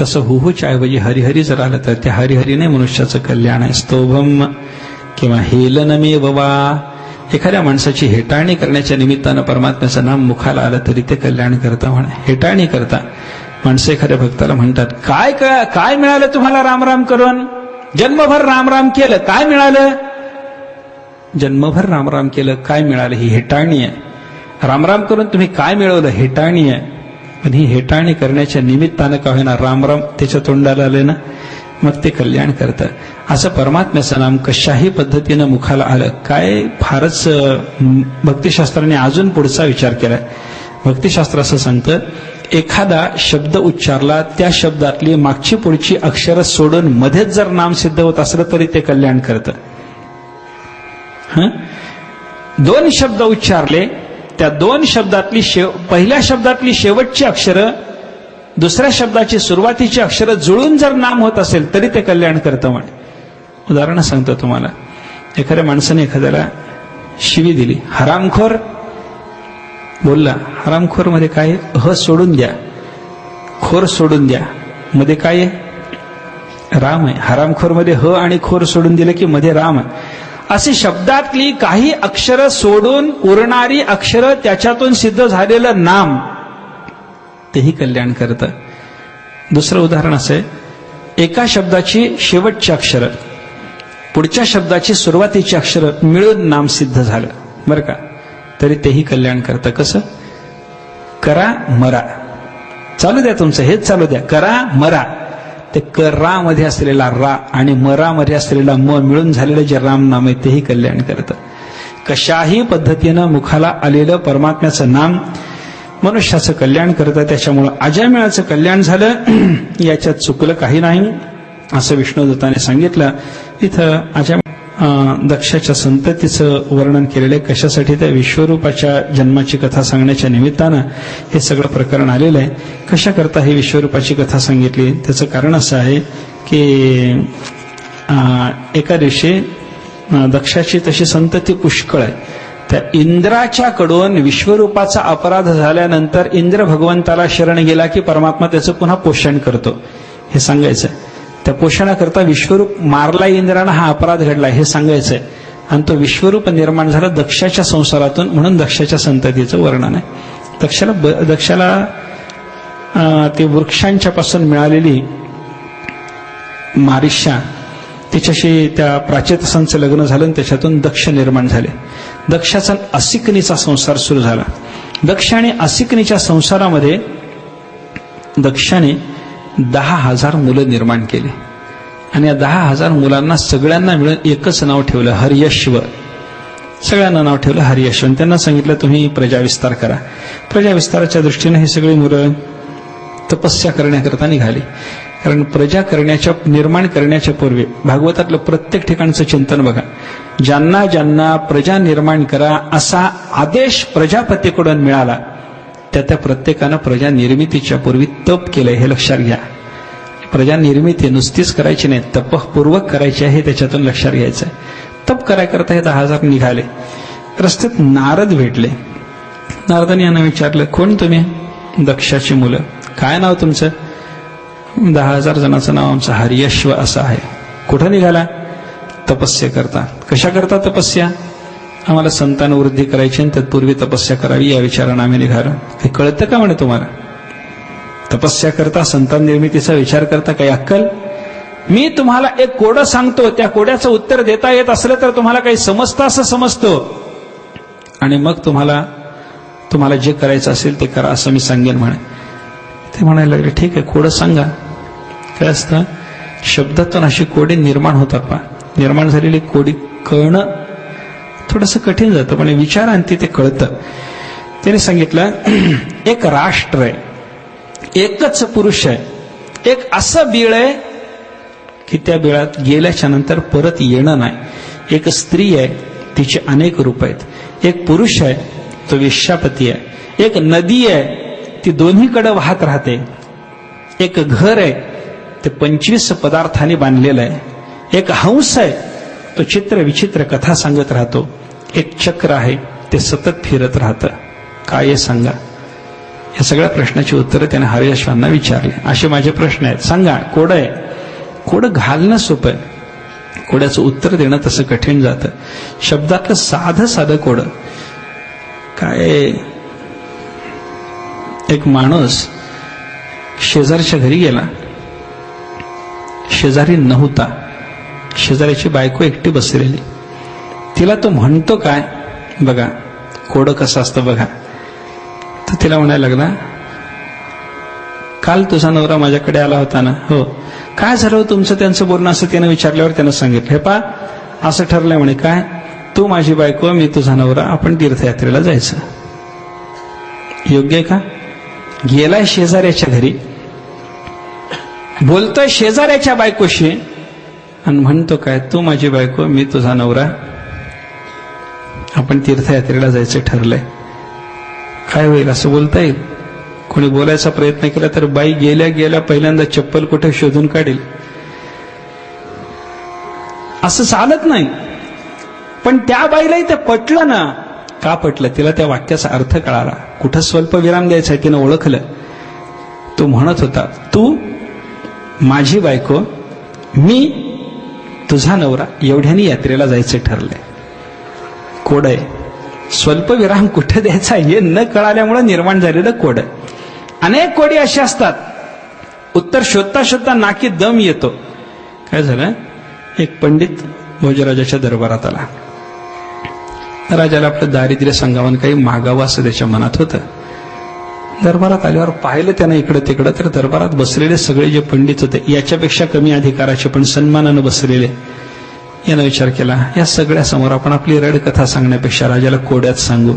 तसं हुहूच्या ऐवजी हरिहरी जर आलं तर त्या हरिहरीने मनुष्याचं कल्याण आहे. स्तोभम किंवा हेलनमेव वा, एखाद्या माणसाची हेटाळणी करण्याच्या निमित्तानं परमात्म्याचं नाम मुखाला आलं तरी ते कल्याण करता. म्हणे हेटाळणी करता माणसं एखाद्या भक्ताला म्हणतात, काय मिळालं तुम्हाला राम राम करून? जन्मभर राम राम केलं, काय मिळालं? जन्मभर राम राम केलं, काय मिळालं? ही हेटाळणी आहे. राम राम करून तुम्ही काय मिळवलं? हेटाळणी आहे. पण ही हेटाळणी करण्याच्या निमित्तानं का होईना राम राम त्याच्या तोंडाला आलं ना, मग ते कल्याण करतं. असं परमात्म्याचं नाम कशाही पद्धतीनं मुखाला आलं, काय फारच भक्तिशास्त्राने अजून पुढचा विचार केलाय. भक्तिशास्त्र असं सांगतं, एखादा शब्द उच्चारला, त्या शब्दातली मागची पुढची अक्षरं सोडून मध्येच जर नाम सिद्ध होत असलं तरी ते कल्याण करतं. 2 शब्द उच्चारले, त्या 2 शब्दातली पहिल्या शब्दातली शेवटची अक्षरं दुसऱ्या शब्दाची सुरुवातीची अक्षरं जुळून जर नाम होत असेल तरी ते कल्याण करतं. म्हणे उदाहरण सांगतो तुम्हाला. एखाद्या माणसाने एखाद्याला शिवी दिली, हरामखोर बोलला. हरामखोर मध्ये काय आहे? ह सोडून द्या, खोर सोडून द्या, मध्ये काय आहे? राम आहे. हरामखोर मध्ये ह आणि खोर सोडून दिलं की मध्ये राम आहे. अशी शब्दातली काही अक्षरं सोडून उरणारी अक्षरं त्याच्यातून सिद्ध झालेलं नाम तेही कल्याण करतं. दुसरं उदाहरण असं आहे, एका शब्दाची शेवटची अक्षरं पुढच्या शब्दाची सुरुवातीची अक्षरं मिळून नाम सिद्ध झालं बरं का, तरी तेही कल्याण करतं. कसं? करा मरा, चालू द्या तुमचं, हेच चालू द्या, करा मरा. ते करा मध्ये असलेला रा आणि मरा मध्ये असलेला म मिळून झालेलं जे राम नाम आहे तेही कल्याण करतं. कशाही पद्धतीनं मुखाला आलेलं परमात्म्याचं नाम मनुष्याचं कल्याण करतं. त्याच्यामुळं अजामिळाचं कल्याण झालं, याच्यात चुकलं काही नाही असं विष्णुदत्ताने सांगितलं. इथं दक्षाच्या संततीचं वर्णन केलेलं आहे. कशासाठी? त्या विश्वरूपाच्या जन्माची कथा सांगण्याच्या निमित्तानं हे सगळं प्रकरण आलेलं आहे. कशा करता ही विश्वरूपाची कथा सांगितली? त्याचं कारण असं आहे की एका दिवशी दक्षाची तशी संतती पुष्कळ आहे. त्या इंद्राच्याकडून विश्वरूपाचा अपराध झाल्यानंतर इंद्र भगवंताला शरण गेला की परमात्मा त्याचं पुन्हा पोषण करतो, हे सांगायचं. त्या पोषणाकरता विश्वरूप मारला इंद्रानं, हा अपराध घडला हे सांगायचंय. आणि तो विश्वरूप निर्माण झाला दक्षाच्या संसारातून, म्हणून दक्षाच्या संततीचं वर्णन आहे. दक्षाला ते वृक्षांच्या पासून मिळालेली मारिष्या, तिच्याशी त्या प्राचेतसांचं लग्न झालं आणि त्याच्यातून दक्ष निर्माण झाले. दक्षाचा असिकनीचा संसार सुरू झाला. दक्ष आणि असिकनीच्या संसारामध्ये दक्षाने 10,000 मुलं निर्माण केली आणि या 10,000 मुलांना सगळ्यांना मिळून एकच नाव ठेवलं, हर्यश्व. सगळ्यांना नाव ठेवलं हर्यश्व. आणि त्यांना सांगितलं तुम्ही प्रजाविस्तार करा. प्रजाविस्ताराच्या दृष्टीने ही सगळी मुलं तपस्या करण्याकरता निघाली. कारण प्रजा निर्माण करण्याच्या पूर्वी भागवतातलं प्रत्येक ठिकाणचं चिंतन बघा. ज्यांना ज्यांना प्रजा निर्माण करा असा आदेश प्रजापतीकडून मिळाला त्या प्रत्येकानं प्रजा निर्मितीच्या पूर्वी तप केलंय, हे लक्षात घ्या. प्रजा निर्मिती नुसतीच करायची नाही, तपपूर्वक करायची आहे, हे त्याच्यातून लक्षात घ्यायचं आहे. तप करायकरता हे 10,000 निघाले. रस्त्यात नारद भेटले. नारदांनी यांना विचारलं, कोण तुम्ही? दक्षाची मुलं. काय नाव तुमचं? 10,000 जणांचं नाव आमचं हर्यश्व असं आहे. कुठं निघाला? तपस्या करता. कशा करता तपस्या? आम्हाला संतान वृद्धी करायची आणि तत्पूर्वी तपस्या करावी या विचारानं आम्ही निघालो. हे कळतं का म्हणे तुम्हाला? तपस्या करता, संतान निर्मितीचा विचार करता, काही अक्कल? मी तुम्हाला एक कोडं सांगतो, त्या कोड्याचं उत्तर देता येत असलं तर तुम्हाला काही समजतं असं समजतो आणि मग तुम्हाला जे करायचं असेल ते करा असं मी सांगेन म्हणे. ते म्हणायला लागले, ठीक आहे, कोडं सांगा. काय असतं? शब्दातून अशी कोडी निर्माण होतात पा. निर्माण झालेली कोडी कळणं थोडंसं कठीण जातं, पण विचारांती ते कळतं. त्याने सांगितलं, एक राष्ट्र आहे, एकच पुरुष आहे, एक असं बिळ आहे की त्या बिळात गेल्याच्या नंतर परत येणं नाही. एक स्त्री आहे, तिचे अनेक रूप आहेत. एक पुरुष आहे, तो वेश्यापती आहे. एक नदी आहे, ती दोन्हीकडे वाहत राहते. एक घर आहे, ते 25 पदार्थांनी बांधलेलं आहे. एक हंस आहे, तो चित्र विचित्र कथा सांगत राहतो. एक चक्र आहे, ते सतत फिरत राहतं. काय आहे सांगा? या सगळ्या प्रश्नाची उत्तरं त्याने हर्यश्वांना विचारली. असे माझे प्रश्न आहेत, सांगा. कोडं आहे. कोडं घालणं सोपं आहे, कोड्याचं उत्तर देणं तसं कठीण जातं. शब्दातलं साधं कोडं काय? एक माणूस शेजारच्या घरी गेला. शेजारी नव्हता. शेजाऱ्याची बायको एकटी बसलेली. तिला तो म्हणतो काय बघा, कोडं कसं असतं बघा. तर तिला म्हणायला लागला, काल तुझा नवरा माझ्याकडे आला होता ना? हो. काय झालं तुमचं त्यांचं बोलणं? असं त्यानं विचारल्यावर त्यानं सांगितलं, हे पा असं ठरलंय म्हणे. काय? तू माझी बायको, मी तुझा नवरा, आपण तीर्थयात्रेला जायचं. योग्य आहे का? गेलाय शेजाऱ्याच्या घरी, बोलतोय शेजाऱ्याच्या बायकोशी आणि म्हणतो काय, तू माझी बायको, मी तुझा नवरा, आपण तीर्थयात्रेला जायचं ठरलंय. काय होईल? असं बोलता येईल? कोणी बोलायचा प्रयत्न केला तर बाई गेल्या गेल्या पहिल्यांदा चप्पल कुठे शोधून काढेल. असं चालत नाही. पण त्या बाईलाही ते पटलं ना. का पटलं? तिला त्या वाक्याचा अर्थ कळाला. कुठं स्वल्प विराम द्यायचा तिनं ओळखलं. तो म्हणत होता, तू माझी बायको, मी तुझा नवरा, एवढ्यानी यात्रेला जायचं ठरलंय. कोड आहे. स्वल्प विराम कुठे द्यायचा हे न कळाल्यामुळे निर्माण झालेलं कोड आहे. अनेक कोडी अशी असतात, उत्तर शोधता शोधता नाकी दम येतो. काय झालं? एक पंडित भोजराजाच्या दरबारात आला. राजाला आपलं दारिद्र्य सांगावं, काही मागावं असं त्याच्या मनात होतं. दरबारात आल्यावर पाहिलं त्यानं इकडं तिकडं, तर दरबारात बसलेले सगळे जे पंडित होते, याच्यापेक्षा कमी अधिकाराचे पण सन्मानानं बसलेले, यानं विचार केला, या सगळ्या समोर आपण आपली रडकथा सांगण्यापेक्षा राजाला कोड्यात सांगू.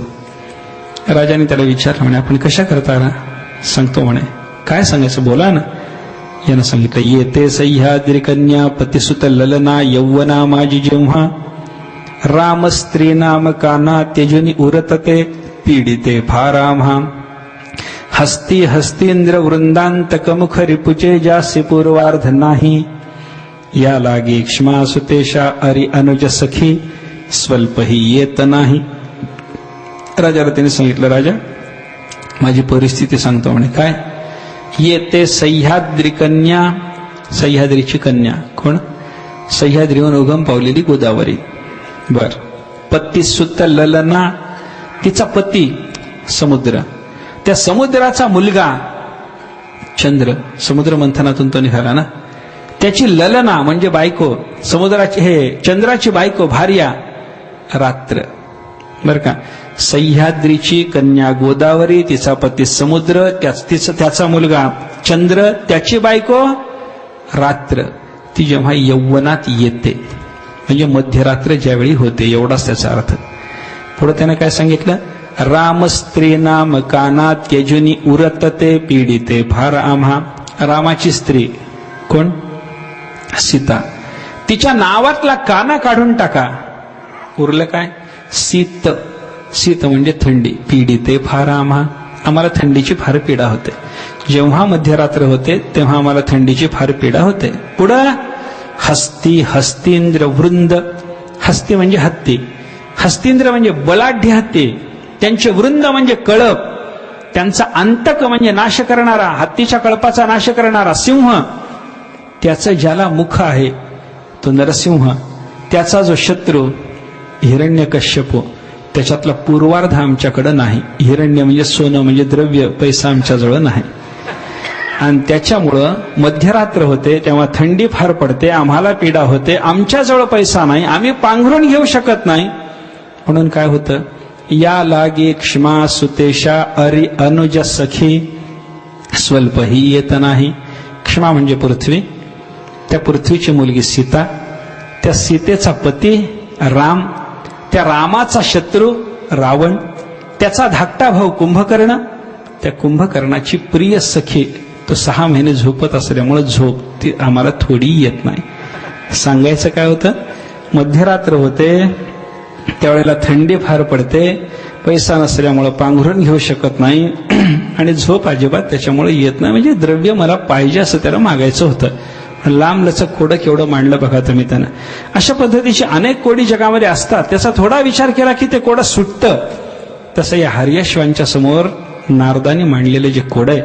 राजाने त्याला विचारलं, म्हणे आपण कशा करता? सांगतो म्हणे. काय सांगायचं? बोला ना. यानं सांगितलं, येते सह्याद्री कन्या पतिसुत ललना यौवना माझी जेव्हा राम स्त्री नाम काना तेजुनी उरतते पीडिते फाराम्हा हस्ती हस्तींद्र वृंदांतक मुख रिपुचे जासी पूर्वार्ध नाही या लागी क्ष्मा सुतेशा अरि अनुज सखी स्वल्पही येत नाही. राजाला त्याने सांगितलं, राजा माझी परिस्थिती सांगतो म्हणे. काय? येते सह्याद्री कन्या, सह्याद्रीची कन्या कोण? सह्याद्रीहून उगम पावलेली गोदावरी. बर. पतिसुत ललना, तिचा पती समुद्र, त्या समुद्राचा मुलगा चंद्र, समुद्र मंथनातून तो निघाला ना, त्याची ललना म्हणजे बायको, समुद्राची हे चंद्राची बायको भार्या रात्र. बर का? सह्याद्रीची कन्या गोदावरी, तिचा पती समुद्र, त्याचा मुलगा चंद्र, त्याची बायको रात्र. ती जेव्हा यौवनात येते म्हणजे मध्यरात्र ज्यावेळी होते, एवढाच त्याचा अर्थ. पुढे त्याने काय सांगितलं? राम स्त्री नाम काना त्यजुनी उरतते पीडिते फार आम्हा. रामाची स्त्री कोण? सीता. तिच्या नावातला काना काढून टाका, उरलं काय? शीत. शीत म्हणजे थंडी. पीडिते फार आम्हा, आम्हाला थंडीची फार पीडा होते. जेव्हा मध्यरात्र होते तेव्हा आम्हाला थंडीची फार पीडा होते. पुढं हस्ती हस्तींद्र वृंद. हस्ती म्हणजे हत्ती, हस्तींद्र म्हणजे बलाढ्य हत्ती, त्यांचे वृंद म्हणजे कळप, त्यांचा अंतक म्हणजे नाश करणारा, हत्तीच्या कळपाचा नाश करणारा सिंह, त्याचं ज्याला मुख आहे तो नरसिंह, त्याचा जो शत्रू हिरण्यकश्यप, त्याच्यातला पूर्वार्ध आमच्याकडे नाही. हिरण्य म्हणजे सोनं म्हणजे द्रव्य, पैसा आमच्याजवळ नाही. आणि त्याच्यामुळं मध्यरात्र होते तेव्हा थंडी फार पडते, आम्हाला पीडा होते, आमच्याजवळ पैसा नाही, आम्ही पांघरून घेऊ शकत नाही. म्हणून काय होतं? या लागे क्ष्मा सुतेशा अरि अनुज सखी स्वल्पही येत नाही. क्ष्मा म्हणजे पृथ्वी, त्या पृथ्वीची मुलगी सीता, त्या सीतेचा पती राम, त्या रामाचा शत्रू रावण, त्याचा धाकटा भाऊ कुंभकर्ण, त्या कुंभकर्णाची प्रिय सखी. तो 6 महिने झोपत असल्यामुळे झोप ती आम्हाला थोडी येत नाही. सांगायचं काय होतं? मध्यरात्र होते त्यावेळेला थंडी फार पडते, पैसा नसल्यामुळं पांघरून घेऊ शकत नाही आणि झोप अजिबात त्याच्यामुळे येत नाही. म्हणजे द्रव्य मला पाहिजे असं त्याला मागायचं होतं. लांब लचक कोडं केवढं मांडलं बघा तुम्ही त्यानं. अशा पद्धतीची अनेक कोडी जगामध्ये असतात, त्याचा थोडा विचार केला की ते कोडं सुटतं. तसं या हर्यश्वांच्या समोर नारदानी मांडलेले जे कोड आहे,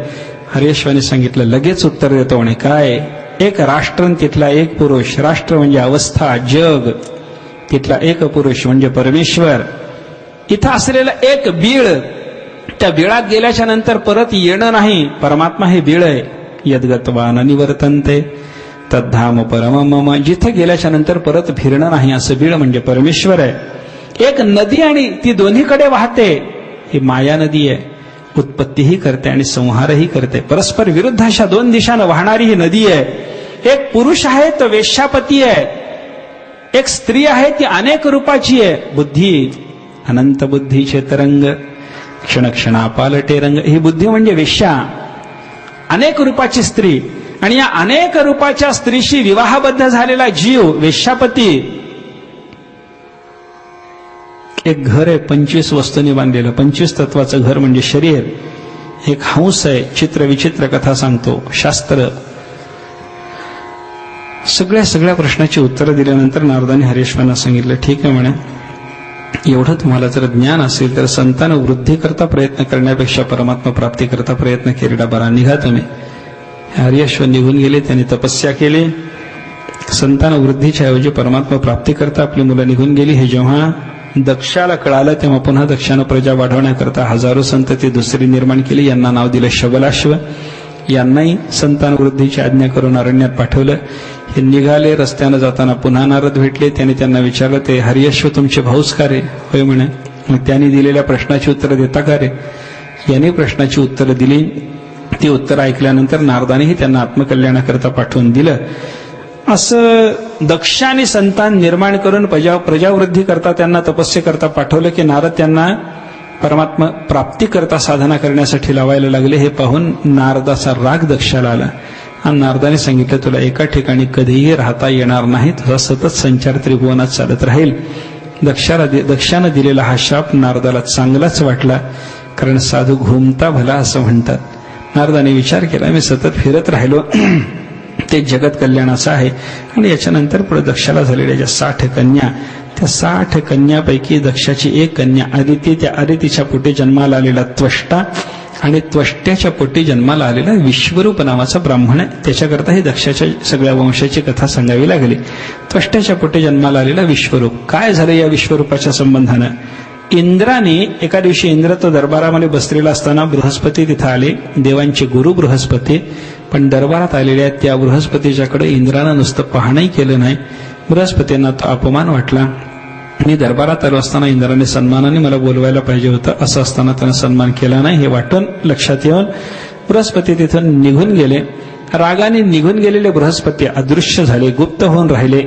हर्यश्वाने सांगितलं, लगेच उत्तर देतो म्हणे. काय? एक राष्ट्र, तिथला एक पुरुष. राष्ट्र म्हणजे अवस्था, जग, तिथला एक पुरुष म्हणजे परमेश्वर. इथं असलेलं एक बीळ, त्या बिळात गेल्याच्या नंतर परत येणं नाही. परमात्मा हे बीळ आहे. यद्गत्वा न निवर्तन्ते तद्धाम परम मम. जिथे गेल्याच्या नंतर परत फिरणं नाही असं बीळ म्हणजे परमेश्वर आहे. एक नदी आणि ती दोन्हीकडे वाहते, ही माया नदी आहे. उत्पत्तीही करते आणि संहारही करते. परस्पर विरुद्ध अशा 2 दिशांना वाहणारी ही नदी आहे. एक पुरुष आहे तो वेश्यापती आहे, एक स्त्री आहे ती अनेक रूपाची आहे. बुद्धी अनंत बुद्धीचे तरंग क्षणक्षणा पालटे रंग. ही बुद्धी म्हणजे वेश्या, अनेक रूपाची स्त्री. आणि या अनेक रूपाच्या स्त्रीशी विवाहबद्ध झालेला जीव वेश्यापती. एक घर आहे 25 वस्तूंनी बांधलेलं. 25 तत्वाचं घर म्हणजे शरीर. एक हंस आहे, चित्र विचित्र कथा सांगतो, शास्त्र. सगळ्या प्रश्नाची उत्तरं दिल्यानंतर नारदाने हर्यश्वांना सांगितलं, ठीक आहे म्हणे, एवढं तुम्हाला जर ज्ञान असेल तर संतान वृद्धी करता प्रयत्न करण्यापेक्षा परमात्मा प्राप्ती करता प्रयत्न केलेला बरा. निघा तुम्ही. हर्यश्व निघून गेले. त्यांनी तपस्या केली. संतान वृद्धीच्या ऐवजी परमात्मा प्राप्ती करता आपली मुलं निघून गेली. हे जेव्हा दक्षाला कळालं तेव्हा पुन्हा दक्षानं प्रजा वाढवण्याकरता हजारो संतती दुसरी निर्माण केली. यांना नाव दिलं शबलाश्व. यांनाही संतान वृद्धीची आज्ञा करून अरण्यात पाठवलं. हे निघाले. रस्त्यानं जाताना पुन्हा नारद भेटले. त्यांनी त्यांना विचारलं, ते हर्यश्व तुमचे भाऊच का रे? होय म्हणे. मग त्यांनी दिलेल्या प्रश्नाची उत्तरं देता का रे? यांनी प्रश्नाची उत्तरं दिली. ती उत्तरं ऐकल्यानंतर नारदानेही त्यांना आत्मकल्याणाकरता पाठवून दिलं. असं दक्षाने संतान निर्माण करून प्रजावृद्धी करता त्यांना तपस्येकरता पाठवलं की नारद त्यांना परमात्मा प्राप्ती करता साधना करण्यासाठी लावायला लागले. हे पाहून नारदाचा राग दक्षाला आला. आणि नारदाने सांगितलं, तुला एका ठिकाणी कधीही राहता येणार नाही, तुझा सतत संचार त्रिभुवनात चालत राहील. दक्षानं दिलेला हा शाप नारदाला चांगलाच वाटला, कारण साधू घुमता भला असं म्हणतात. नारदाने विचार केला, मी सतत फिरत राहिलो ते जगत कल्याणाचं आहे. आणि याच्यानंतर पुढे दक्षाला झालेल्या ज्या 60 कन्या, त्या 60 कन्यापैकी दक्षाची एक कन्या अदिती, त्या अदितीच्या पोटी जन्माला आलेला त्वष्टा आणि त्वष्ट्याच्या पोटी जन्माला आलेला विश्वरूप नावाचा ब्राह्मण आहे. त्याच्याकरता ही दक्षाच्या सगळ्या वंशाची कथा सांगावी लागली. त्वष्ट्याच्या पोटी जन्माला आलेला विश्वरूप. काय झालं या विश्वरूपाच्या संबंधानं? इंद्राने एका दिवशी, इंद्र तो दरबारामध्ये बसलेला असताना बृहस्पती तिथं आले, देवांचे गुरु बृहस्पती. पण दरबारात आलेल्या त्या बृहस्पतीच्याकडे इंद्रानं नुसतं पाहणंही केलं नाही. बृहस्पतींना तो अपमान वाटला. मी दरबारात आलो असताना इंद्राने सन्मानाने मला बोलवायला पाहिजे होतं, असं असताना त्यानं सन्मान केला नाही हे वाटून लक्षात येऊन बृहस्पती तिथून निघून गेले. रागाने निघून गेलेले बृहस्पती अदृश्य झाले, गुप्त होऊन राहिले.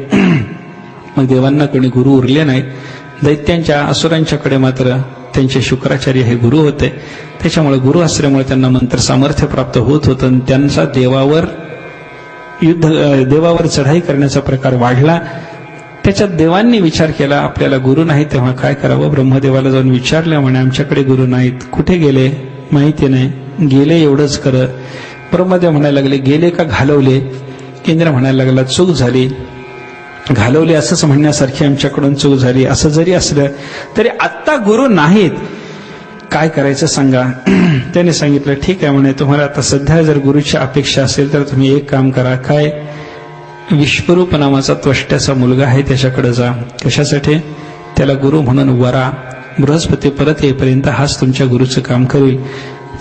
मग देवांना कोणी गुरु उरले नाहीत. दैत्यांच्या, असुरांच्याकडे मात्र त्यांचे शुक्राचार्य हे गुरु होते. त्याच्यामुळे गुरु असल्यामुळे त्यांना मंत्र सामर्थ्य प्राप्त होत होतं आणि त्यांचा देवावर चढाई करण्याचा प्रकार वाढला. त्याच्यात देवांनी विचार केला, आपल्याला गुरु नाही तेव्हा काय करावं? ब्रह्मदेवाला जाऊन विचारलं, म्हणे आमच्याकडे गुरु नाहीत. कुठे गेले? माहिती नाही. गेले एवढंच कर. ब्रह्मदेव म्हणायला लागले, गेले का घालवले? इंद्र म्हणायला लागला, चूक झाली. घालवले असंच म्हणण्यासारखी आमच्याकडून चूक झाली. असं जरी असलं तरी आत्ता गुरु नाहीत, काय करायचं सांगा. त्याने सांगितलं, ठीक आहे म्हणे, तुम्हाला आता सध्या जर गुरुची अपेक्षा असेल तर तुम्ही एक काम करा. काय? विश्वरूप नावाचा त्वष्ट्याचा मुलगा आहे त्याच्याकडे जा. कशासाठी? त्याला गुरु म्हणून वरा. बृहस्पती परत येईपर्यंत हाच तुमच्या गुरुचं काम करेल.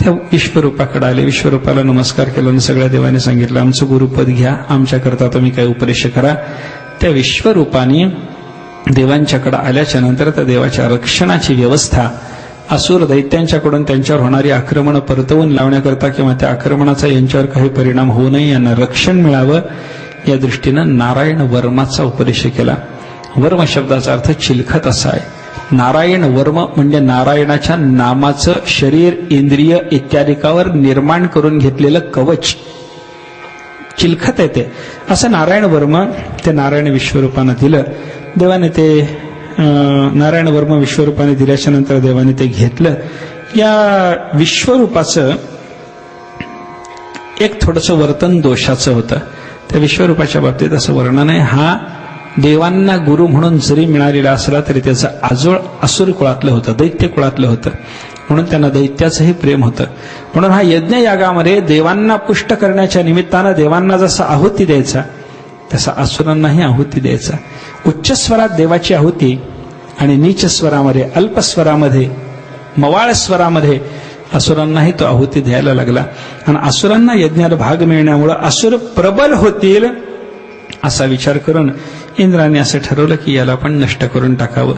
त्या विश्वरूपाकडे आले. विश्वरूपाला नमस्कार केला आणि सगळ्या देवाने सांगितलं, आमचं गुरुपद घ्या, आमच्याकरता तुम्ही काही उपदेश करा. त्या विश्वरूपाने देवांच्याकडे आल्याच्या नंतर त्या देवाच्या रक्षणाची व्यवस्था असुर दैत्यांच्याकडून त्यांच्यावर होणारी आक्रमण परतवून लावण्याकरता किंवा त्या आक्रमणाचा यांच्यावर काही परिणाम होऊ नये, यांना रक्षण मिळावं या दृष्टीनं नारायण वर्माचा उपदेश केला. वर्म शब्दाचा अर्थ चिलखत असा आहे. नारायण वर्म म्हणजे नारायणाच्या नामाचं शरीर, इंद्रिय इत्यादिकावर निर्माण करून घेतलेलं कवच चिलखत आहे ते. असं नारायण वर्म ते नारायण विश्वरूपानं दिलं. देवाने ते नारायण वर्म विश्वरूपाने दिल्याच्या नंतर देवाने ते घेतलं. या विश्वरूपाचं एक थोडंसं वर्तन दोषाचं होतं. त्या विश्वरूपाच्या बाबतीत असं वर्णन आहे, हा देवांना गुरु म्हणून जरी मिळालेला असला तरी त्याचं आजोळ असुर कुळातलं होतं, दैत्य कुळातलं होतं. म्हणून त्यांना दैत्याचंही प्रेम होतं. म्हणून हा यज्ञ यागामध्ये देवांना पुष्ट करण्याच्या निमित्तानं देवांना जसा आहुती द्यायचा तसा असुरांनाही आहुती द्यायचा. उच्च स्वरात देवाची आहुती आणि नीच स्वरामध्ये, अल्पस्वरामध्ये, मवाळ स्वरामध्ये असुरांनाही तो आहुती द्यायला लागला. आणि असुरांना यज्ञाला भाग मिळण्यामुळे असुर प्रबल होतील असा विचार करून इंद्राने असं ठरवलं की याला पण नष्ट करून टाकावं.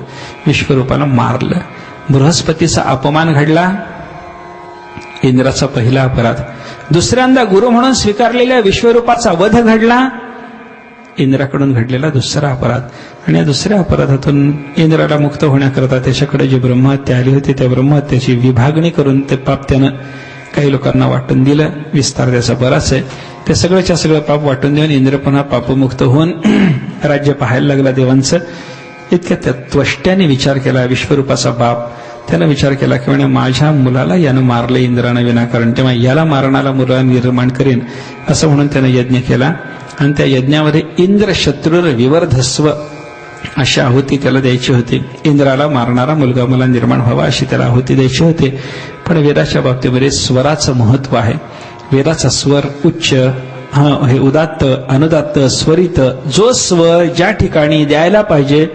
विश्वरूपाला मारलं. बृहस्पतीचा अपमान घडला, इंद्राचा पहिला अपराध. दुसऱ्यांदा गुरु म्हणून स्वीकारलेल्या विश्वरूपाचा वध घडला, इंद्राकडून घडलेला दुसरा अपराध. आणि या दुसऱ्या अपराधातून इंद्राला मुक्त होण्याकरता त्याच्याकडे जी ब्रह्महत्या आली होती त्या ब्रह्महत्येची विभागणी करून ते पाप त्यानं काही लोकांना वाटून दिलं. विस्तार त्याचा बराच आहे. ते सगळ्याच्या सगळं पाप वाटून देऊन इंद्र पुन्हा पापमुक्त होऊन राज्य पाहायला लागला देवांचं. इतक्या त्या त्वष्ट्याने विचार केला, विश्वरूपाचा बाप, त्यानं विचार केला की म्हणे माझ्या मुलाला यानं मारलं इंद्रानं विनाकारण, तेव्हा याला मारणारा मुलगा निर्माण करेन असं म्हणून त्यानं यज्ञ केला. आणि त्या यज्ञामध्ये इंद्र शत्रुर विवर्धस्व अशी आहुती त्याला द्यायची होती. इंद्राला मारणारा मुलगा मला निर्माण व्हावा अशी त्याला आहुती द्यायची होती. पण वेदाच्या बाबतीमध्ये स्वराचं महत्व आहे. वेदाचा स्वर उच्च, हे उदात्त, अनुदात्त, स्वरित, जो स्वर ज्या ठिकाणी द्यायला पाहिजे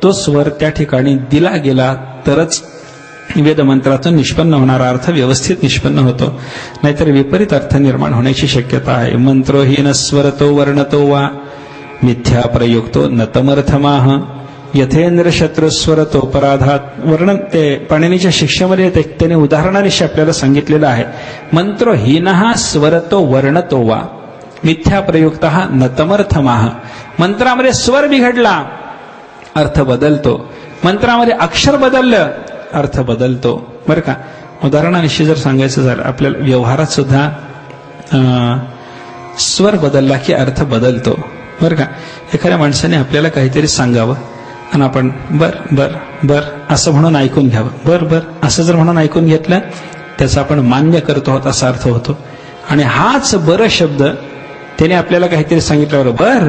तो स्वर त्या ठिकाणी दिला गेला तरच वेदमंत्रातून निष्पन्न होणारा अर्थ व्यवस्थित निष्पन्न होतो. नाहीतर विपरीत अर्थ निर्माण होण्याची शक्यता आहे. मंत्रोहीन स्वरतो वर्णतो वा मिथ्या प्रयुक्तो नतमर्थमाह यथेंद्र शत्रुस्वरतो पराधात. वर्णन ते पाणिनीच्या शिक्षेमध्ये त्याने उदाहरणानिशी आपल्याला सांगितलेलं आहे. मंत्रोहीनः स्वरतो वर्णतो वा मिथ्या प्रयुक्तः नतमर्थमाह. मंत्रामध्ये स्वर बिघडला अर्थ बदलतो, मंत्रामध्ये अक्षर बदललं अर्थ बदलतो. बरं का, उदाहरणानिशी जर सांगायचं झालं आपल्याला व्यवहारात सुद्धा स्वर बदलला की अर्थ बदलतो बरं का. एखाद्या माणसाने आपल्याला काहीतरी सांगावं आणि आपण बर बर बर असं म्हणून ऐकून घ्यावं. बर बर असं जर म्हणून ऐकून घेतलं त्याचा आपण मान्य करतो आहोत असा अर्थ होतो. आणि हाच बर शब्द त्याने आपल्याला काहीतरी सांगितल्यावर बर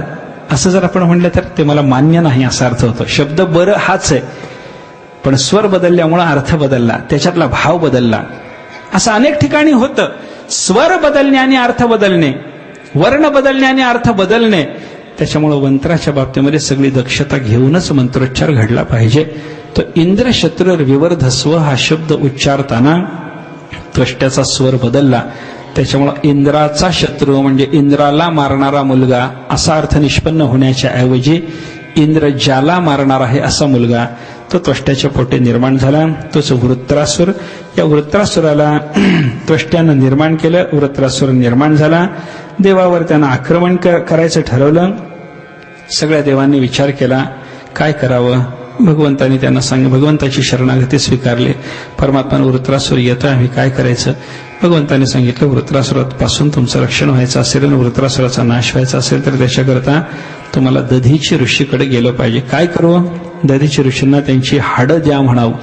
असं जर आपण म्हणलं तर ते मला मान्य नाही असा अर्थ होतो. शब्द बर हाच आहे, पण स्वर बदलल्यामुळे अर्थ बदलला, त्याच्यातला भाव बदलला. असं अनेक ठिकाणी होतं. स्वर बदलणे आणि अर्थ बदलणे, वर्ण बदलणे आणि अर्थ बदलणे. त्याच्यामुळे मंत्राच्या बाबतीमध्ये सगळी दक्षता घेऊनच मंत्रोच्चार घडला पाहिजे. तो इंद्र शत्रुर विवर्धस्व हा शब्द उच्चारताना त्वष्ट्याचा स्वर बदलला. त्याच्यामुळे इंद्राचा शत्रू म्हणजे इंद्राला मारणारा मुलगा असा अर्थ निष्पन्न होण्याच्या ऐवजी इंद्र ज्याला मारणार आहे असा मुलगा तो त्वष्ट्याच्या पोटी निर्माण झाला. तोच वृत्रासुर. या वृत्रासुराला त्वष्ट्यानं निर्माण केलं. वृत्रासुर निर्माण झाला. देवावर त्यानं आक्रमण करायचं ठरवलं. सगळ्या देवांनी विचार केला काय करावं. भगवंतांनी त्यांना भगवंताची शरणागती स्वीकारली. परमात्मा वृत्रासुर येतोय, आम्ही काय करायचं. भगवंतांनी सांगितलं वृत्रासुरापासून तुमचं रक्षण व्हायचं असेल आणि वृत्रासुराचा नाश व्हायचा असेल तर त्याच्याकरता तुम्हाला दधीची ऋषीकडे गेलं पाहिजे. काय करू. दधीची ऋषींना त्यांची हाडं द्या म्हणावं.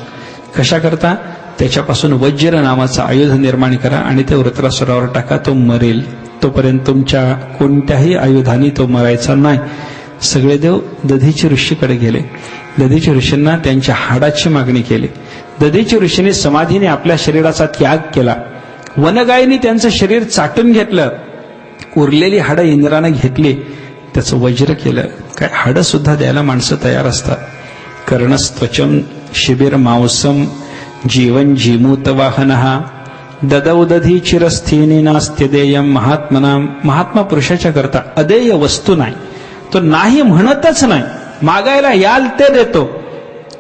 कशाकरता. त्याच्यापासून वज्र नावाचं आयुध निर्माण करा आणि ते वृत्रासुरावर टाका, तो मरेल. तोपर्यंत तुमच्या कोणत्याही आयुधाने तो मरायचा नाही. सगळे देव दधीची ऋषीकडे गेले. दधीची ऋषींना त्यांच्या हाडाची मागणी केली. दधीची ऋषींनी समाधीने आपल्या शरीराचा त्याग केला. वनगायीने त्यांचं शरीर चाटून घेतलं. उरलेली हाडं इंद्रानं घेतली, त्याचं वज्र केलं. काय हाडं सुद्धा द्यायला माणसं तयार असतात. कर्णस्त्वचम शिबिर मांसम जीवन जीमूत वाहनहा ददौ दधी चिरस्थीनी नास्त्यदेयम महात्मना. महात्मा पुरुषाच्या करता अदेय वस्तू नाही, तो नाही म्हणतच नाही. मागायला याल ते देतो.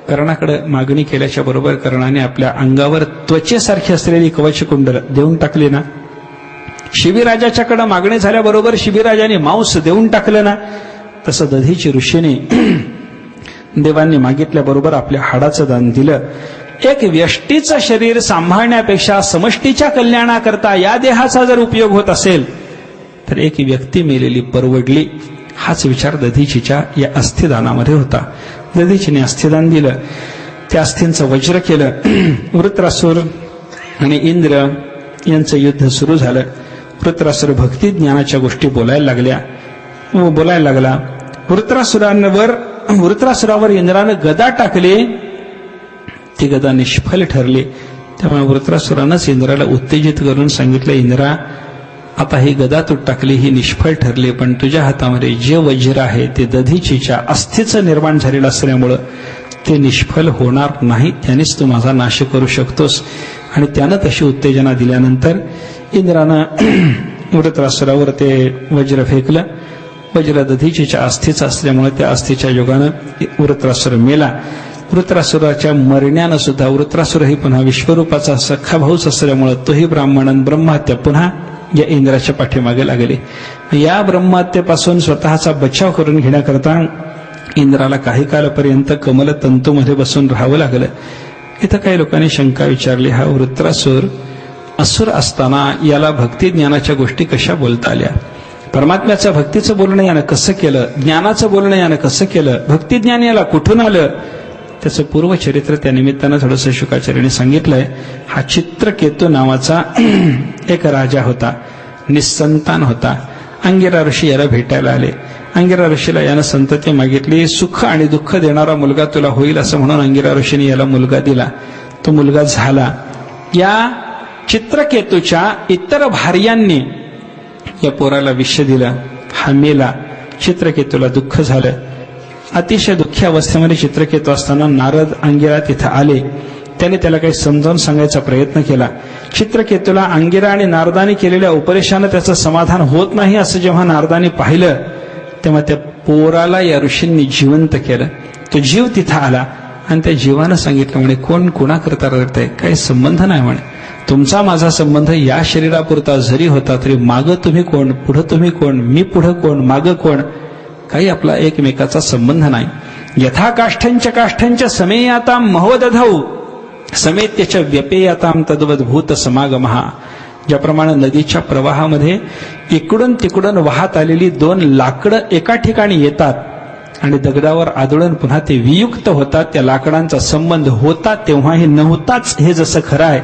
कर्णाकडे मागणी केल्याच्या बरोबर कर्णाने आपल्या अंगावर त्वचेसारखी असलेली कवचकुंडल देऊन टाकली ना. शिबिराजाच्याकडे मागणी झाल्याबरोबर शिबिराजाने मांस देऊन टाकलं ना. तसं दधीची ऋषीने देवांनी मागितल्याबरोबर आपल्या हाडाचं दान दिलं. एक व्यष्टीचं शरीर सांभाळण्यापेक्षा समष्टीच्या कल्याणाकरता या देहाचा जर उपयोग होत असेल तर एक व्यक्ती मेलेली परवडली. हाच विचार दधीचीच्या या अस्थिदानामध्ये होता. दधीचीने अस्थिदान दिलं. त्या अस्थिंचं वज्र केलं. वृत्रासुर आणि इंद्र यांचं युद्ध सुरू झालं. वृत्रासुर भक्ती ज्ञानाच्या गोष्टी बोलायला लागला. वृत्रासुरावर इंद्रानं गदा टाकली. ती गदा निष्फल ठरली. त्यामुळे वृत्रासुरानंच इंद्राला उत्तेजित करून सांगितलं इंद्रा आता ही गदा तू टाकली, ही निष्फळ ठरली, पण तुझ्या हातामध्ये जे वज्र आहे ते दधीचीच्या अस्थिचं निर्माण झालेलं असल्यामुळं ते निष्फल होणार नाही. त्यानेच तू माझा नाश करू शकतोस. आणि त्यानं तशी उत्तेजना दिल्यानंतर इंद्रानं वृत्रासुरावर ते वज्र फेकलं. वज्र दधीचीच्या अस्थिचं असल्यामुळे त्या अस्थिच्या योगानं वृत्रासुर मेला. वृत्रासुराच्या मरण्यानं सुद्धा वृत्रासुरही पुन्हा विश्वरूपाचा सख्खा भाऊच असल्यामुळे तोही ब्राह्मणन ब्रह्महत्या पुन्हा या इंद्राच्या पाठीमागे लागले. या ब्रह्महत्येपासून स्वतःचा बचाव करून घेण्याकरता इंद्राला काही काळपर्यंत कमल तंतूमध्ये बसून राहावं लागलं. इथं काही लोकांनी शंका विचारली हा वृत्रासुर असुर असताना याला भक्ती ज्ञानाच्या गोष्टी कशा बोलता आल्या. परमात्म्याचं भक्तीचं बोलणं यानं कसं केलं, ज्ञानाचं बोलणं यानं कसं केलं, भक्ती ज्ञान याला कुठून आलं. त्याचं पूर्वचरित्र त्या निमित्तानं थोडंसं शुकाचार्यांनी सांगितलंय. हा चित्रकेतू नावाचा एक राजा होता, निस्संतान होता. अंगिरा ऋषी याला भेटायला आले. अंगिरा ऋषीला यानं संतती मागितली. सुख आणि दुःख देणारा मुलगा तुला होईल असं म्हणून अंगिरा ऋषीने याला मुलगा दिला. तो मुलगा झाला. या चित्रकेतूच्या इतर भार्यांनी या पोराला विष दिलं. हा मेला. चित्रकेतूला दुःख झालं. अतिशय दुःखी अवस्थेमध्ये चित्रकेतू असताना नारद अंगिरा तिथं आले. त्याने त्याला काही समजावून सांगायचा प्रयत्न केला. चित्रकेतूला अंगिरा आणि नारदाने केलेल्या उपदेशानं त्याचं समाधान होत नाही असं जेव्हा नारदाने पाहिलं तेव्हा त्या पोराला या ऋषींनी जिवंत केलं. तो जीव तिथं आला आणि त्या जीवानं सांगितलं म्हणे कोण कोणाकरता रडतंय, काही संबंध नाही म्हणे. तुमचा माझा संबंध या शरीरापुरता जरी होता तरी मागं तुम्ही कोण, पुढं तुम्ही कोण, मी पुढं कोण, मागं कोण, काही आपला एकमेकाचा संबंध नाही. यथा काष्ठंच समेयातां महोदधौ समेत्यच व्यपेयातां तद्वद्भूत समागमः. ज्याप्रमाणे नदीच्या प्रवाहामध्ये इकडून तिकडून वाहत आलेली दोन लाकडं एका ठिकाणी येतात आणि दगडावर आदळून पुन्हा ते वियुक्त होतात, त्या लाकडांचा संबंध होता तेव्हाही नव्हताच हे जसं खरं आहे,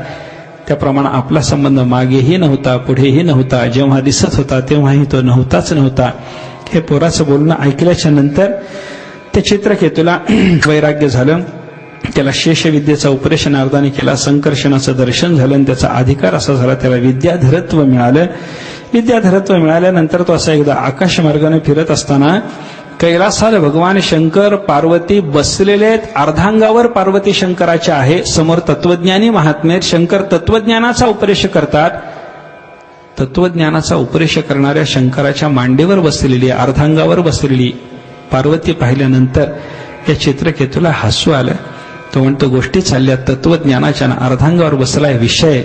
त्याप्रमाणे आपला संबंध मागेही नव्हता पुढेही नव्हता, जेव्हा दिसत होता तेव्हाही तो नव्हताच नव्हता. हे पोराचं बोलणं ऐकल्याच्या नंतर त्या चित्रकेतूला वैराग्य झालं. त्याला शेषविद्येचा उपदेश नारदाने केला, संकर्षणाचं दर्शन झालं आणि त्याचा अधिकार असा झाला, त्याला विद्याधरत्व मिळालं. विद्याधरत्व मिळाल्यानंतर तो असा एकदा आकाशमार्गाने फिरत असताना कैलासाला भगवान शंकर पार्वती बसलेले आहेत. अर्धांगावर पार्वती शंकराच्या आहे. समोर तत्वज्ञानी महात्मे शंकर तत्वज्ञानाचा उपदेश करतात. तत्वज्ञानाचा उपदेश करणाऱ्या शंकराच्या मांडीवर बसलेली, अर्धांगावर बसलेली पार्वती पाहिल्यानंतर या चित्रकेतूला हसू आलं. तो म्हणतो, गोष्टी चालल्या तत्वज्ञानाच्या, अर्धांगावर बसलाय, विषय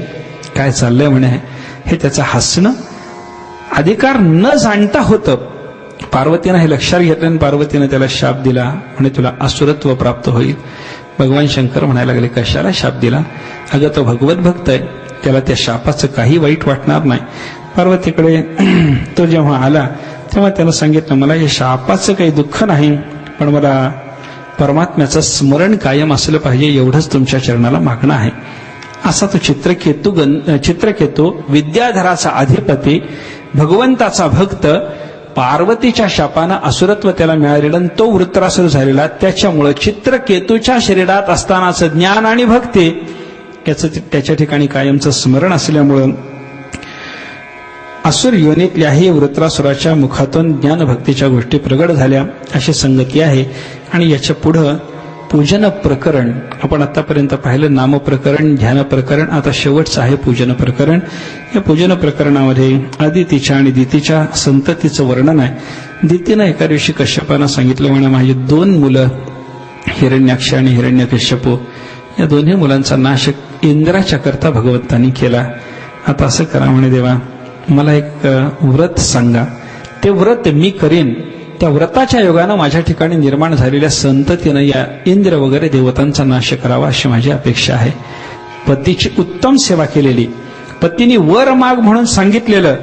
काय चाललंय म्हणे. हे त्याचं हसणं अधिकार न जाणता होतं. पार्वतीनं हे लक्षात घेतलं आणि पार्वतीनं त्याला शाप दिला, म्हणे तुला असुरत्व प्राप्त होईल. भगवान शंकर म्हणायला लागले, कशाला शाप दिला? अगं तो भगवत भक्त आहे, त्याला त्या शापाचं काही वाईट वाटणार नाही. पार्वतीकडे तो जेव्हा आला तेव्हा त्यानं सांगितलं, मला या शापाचं काही दुःख नाही, पण मला परमात्म्याचं स्मरण कायम असलं पाहिजे, एवढंच तुमच्या चरणाला मागणं आहे. असा तो चित्रकेतू विद्याधराचा अधिपती, भगवंताचा भक्त, पार्वतीच्या शापानं असुरत्व त्याला मिळालेलं आणि तो वृत्रासुर झालेला. त्याच्यामुळं चित्रकेतूच्या शरीरात असतानाचं ज्ञान आणि भक्ती याचं त्याच्या ठिकाणी कायमचं स्मरण असल्यामुळं असुर योनीतल्याही वृत्रासुराच्या मुखातून ज्ञानभक्तीच्या गोष्टी प्रगट झाल्या, अशी संगती आहे. आणि याच्या पुढं पूजन प्रकरण आपण आतापर्यंत पाहिलं, नाम प्रकरण, ध्यान प्रकरण, आता शेवटचं आहे पूजन प्रकरण. या पूजन प्रकरणामध्ये अदितीच्या आणि दितीच्या संततीचं वर्णन आहे. दितीनं एका दिवशी कश्यपानं सांगितलं, म्हणे माझी 2 मुलं हिरण्याक्ष आणि हिरण्यकश्यप, या दोन्ही मुलांचा नाश इंद्राच्या करता भगवंतांनी केला. आता असं करा म्हणे, देवा मला एक व्रत सांगा, ते व्रत मी करीन, त्या व्रताच्या योगानं माझ्या ठिकाणी निर्माण झालेल्या संततीनं या इंद्र वगैरे देवतांचा नाश करावा अशी माझी अपेक्षा आहे. पतीची उत्तम सेवा केलेली, पतीने वर माग म्हणून सांगितलेलं,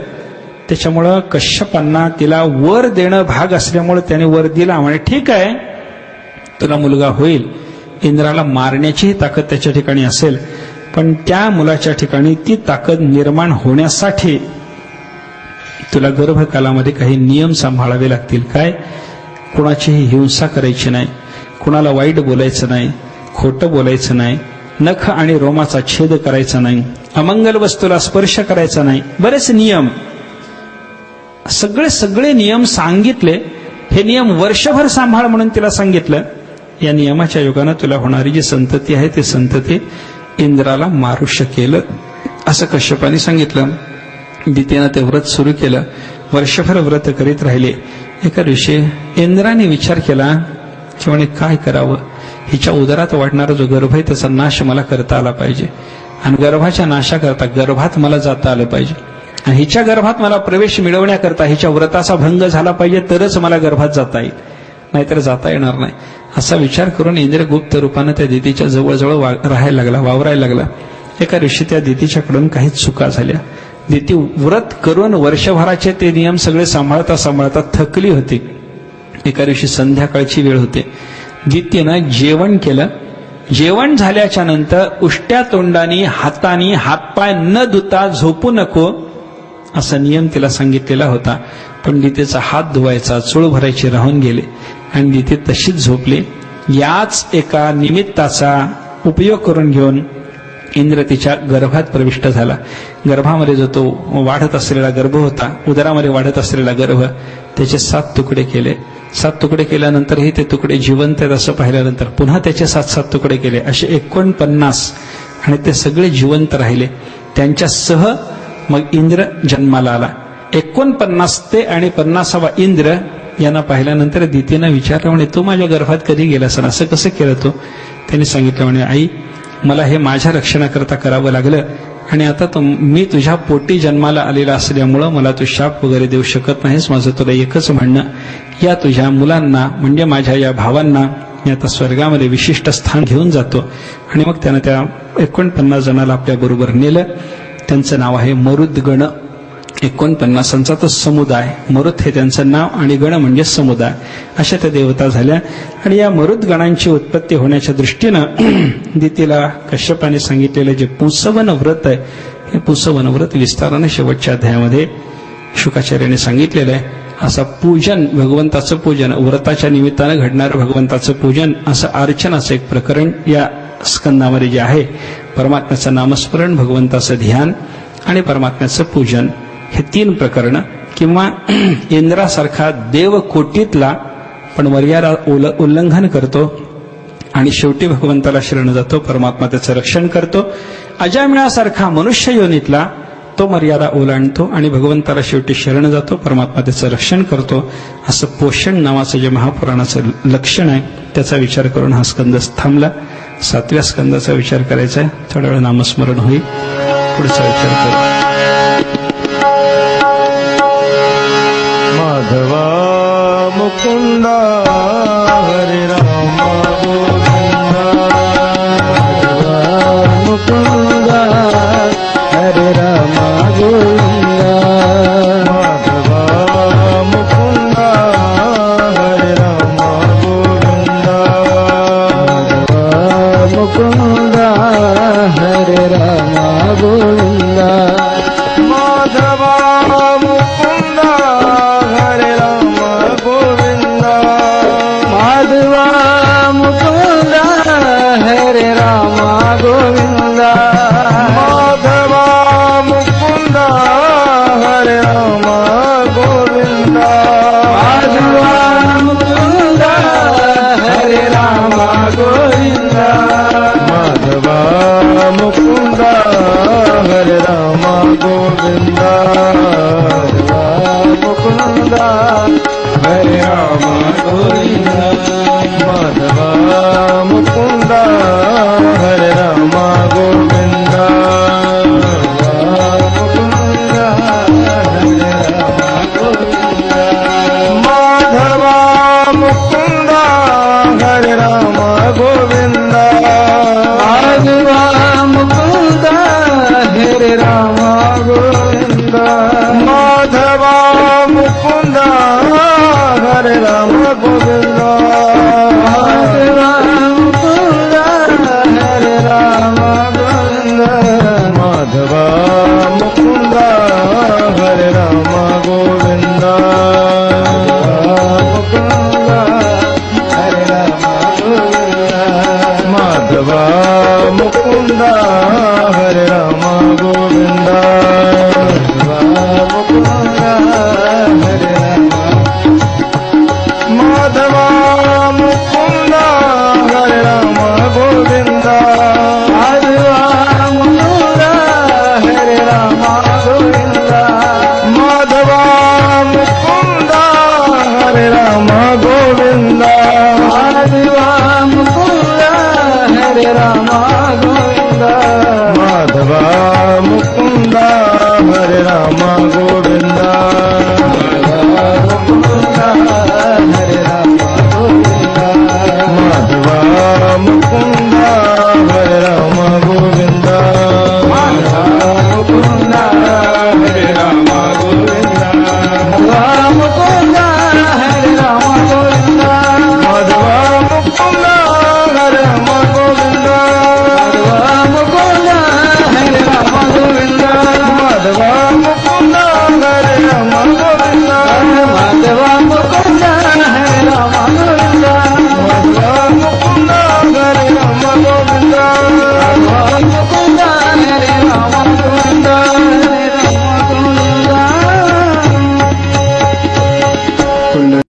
त्याच्यामुळं कश्यपांना तिला वर देणं भाग असल्यामुळे त्याने वर दिला. म्हणे ठीक आहे, तुला मुलगा होईल. इंद्राला मारण्याचीही ताकद त्याच्या ठिकाणी असेल, पण त्या मुलाच्या ठिकाणी ती ताकद निर्माण होण्यासाठी तुला गर्भकालामध्ये काही नियम सांभाळावे लागतील. काय? कुणाचीही हिंसा करायची नाही, कुणाला वाईट बोलायचं नाही, खोटं बोलायचं नाही, नख आणि रोमाचा छेद करायचा नाही, अमंगल वस्तूला स्पर्श करायचा नाही, बरेच नियम, सगळे नियम सांगितले. हे नियम वर्षभर सांभाळ म्हणून तिला सांगितलं. या नियमाच्या योगानं तुला होणारी जी संतती आहे ती संतती इंद्राला मारू शकेल असं कश्यपाने सांगितलं. दितीनं ते व्रत सुरू केलं, वर्षभर व्रत करीत राहिले. एका दिवशी इंद्राने विचार केला की म्हणे काय करावं, हिच्या उदरात वाढणारा जो गर्भ आहे त्याचा नाश मला करता आला पाहिजे, आणि गर्भाच्या नाशाकरता गर्भात मला जाता आलं पाहिजे, आणि हिच्या गर्भात मला प्रवेश मिळवण्याकरता हिच्या व्रताचा भंग झाला पाहिजे, तरच मला गर्भात जाता येईल, नाहीतर जाता येणार नाही. असा विचार करून इंद्र गुप्त रूपानं त्या दितीच्या जवळजवळ राहायला लागला, वावरायला लागला. एका दिवशी त्या दितीच्याकडून काही चुका झाल्या. दिती व्रत करून वर्षभराचे ते नियम सगळे सांभाळता सांभाळता थकली होती. एका दिवशी संध्याकाळची वेळ होते. दितीनं जेवण केलं. जेवण झाल्याच्या नंतर उष्ट्या तोंडानी हातानी हातपाय न धुता झोपू नको असा नियम तिला सांगितलेला होता. पण दितीचा हात धुवायचा, चूळ भरायची राहून गेले आणि दिती तशीच झोपली. याच एका निमित्ताचा उपयोग करून घेऊन इंद्र तिच्या गर्भात प्रविष्ट झाला. गर्भामध्ये जो तो वाढत असलेला गर्भ होता, उदरामध्ये वाढत असलेला गर्भ, त्याचे 7 तुकडे केले. 7 तुकडे केल्यानंतरही ते तुकडे जिवंत आहेत असं पाहिल्यानंतर पुन्हा त्याचे 7 तुकडे केले. असे 49 आणि ते सगळे जिवंत राहिले. त्यांच्यासह मग इंद्र जन्माला आला. 49 ते आणि 50वा इंद्र यांना पाहिल्यानंतर दितीनं विचारलं, म्हणे तू माझ्या गर्भात कधी गेलास, असं कसं केलं तू? त्यांनी सांगितलं, म्हणे आई मला हे माझ्या रक्षणाकरता करावं लागलं, आणि आता मी तुझ्या पोटी जन्माला आलेला असल्यामुळं मला तू शाप वगैरे देऊ शकत नाहीस. माझं तुला एकच म्हणणं, या तुझ्या मुलांना म्हणजे माझ्या या भावांना मी आता स्वर्गामध्ये विशिष्ट स्थान घेऊन जातो. आणि मग त्यानं त्या 49 जणाला आपल्या बरोबर नेलं त्यांचं नाव आहे मरुद्गण. 49 तो समुदाय. मरुत हे त्यांचं नाव आणि गण म्हणजे समुदाय, अशा त्या देवता झाल्या. आणि या मरुद्गणांची उत्पत्ती होण्याच्या दृष्टीनं दितीला कश्यपाने सांगितलेलं जे पुंसवन व्रत आहे, हे पुंसवन व्रत विस्ताराने शेवटच्या अध्यायामध्ये शुकाचार्याने सांगितलेलं आहे. असं पूजन, भगवंताचं पूजन, व्रताच्या निमित्तानं घडणारं भगवंताचं पूजन, असं अर्चनाचं एक प्रकरण या स्कंदामध्ये जे आहे. परमात्म्याचं नामस्मरण, भगवंताचं ध्यान आणि परमात्म्याचं पूजन, हे 3 प्रकरणं. किंवा इंद्रासारखा देवकोटीतला पण मर्यादा उल्लंघन करतो आणि शेवटी भगवंताला शरण जातो, परमात्मा त्याचं रक्षण करतो. अजामिळासारखा मनुष्य योनीतला तो मर्यादा ओलांडतो आणि भगवंताला शेवटी शरण जातो, परमात्मा त्याचं रक्षण करतो. असं पोषण नावाचं जे महापुराणाचं लक्षण आहे, त्याचा विचार करून हा स्कंद थांबला. 7व्या स्कंदाचा विचार करायचा आहे. थोड्या वेळ नामस्मरण होईल, पुढचा विचार करू. माधवा मुकुंदा हरे राम गोविंदा, माधवा मुकुंदा हरे राम गोविंदा, माधवा मुकुंदा हरे राम गोविंदा, माधवा मुकुंदा हरे राम गोविंदा, माधवा मुकुंदा हरे राम गोविंदा, माधवा मुकुंदा हरे राम गोविंदा, माधवा मुकुंदा हरे राम गोविंदा, माधवा मुकुंदा हरे राम गोविंदा, माधवा मुकुंदा हरे राम गोविंदा, मुकुंदा हरे राम गोविंदा, माधवा मुकुंदा हरे राम गोविंदा, मुकुंदा हरे राम गोविंदा, माधवा मुकुंदा हरे राम गोविंदा, माधवा मुकुंदा हरे राम गोविंदा, माधवा मुकुंदा हरे राम गोविंदा, माधवा मुकुंदा हरे राम गोविंदा, माधवा मुकुंदा हरे राम गोविंदा, मुकुंदा हरे राम गोविंदा, माधवा मुकुंदा हरे राम गोविंदा.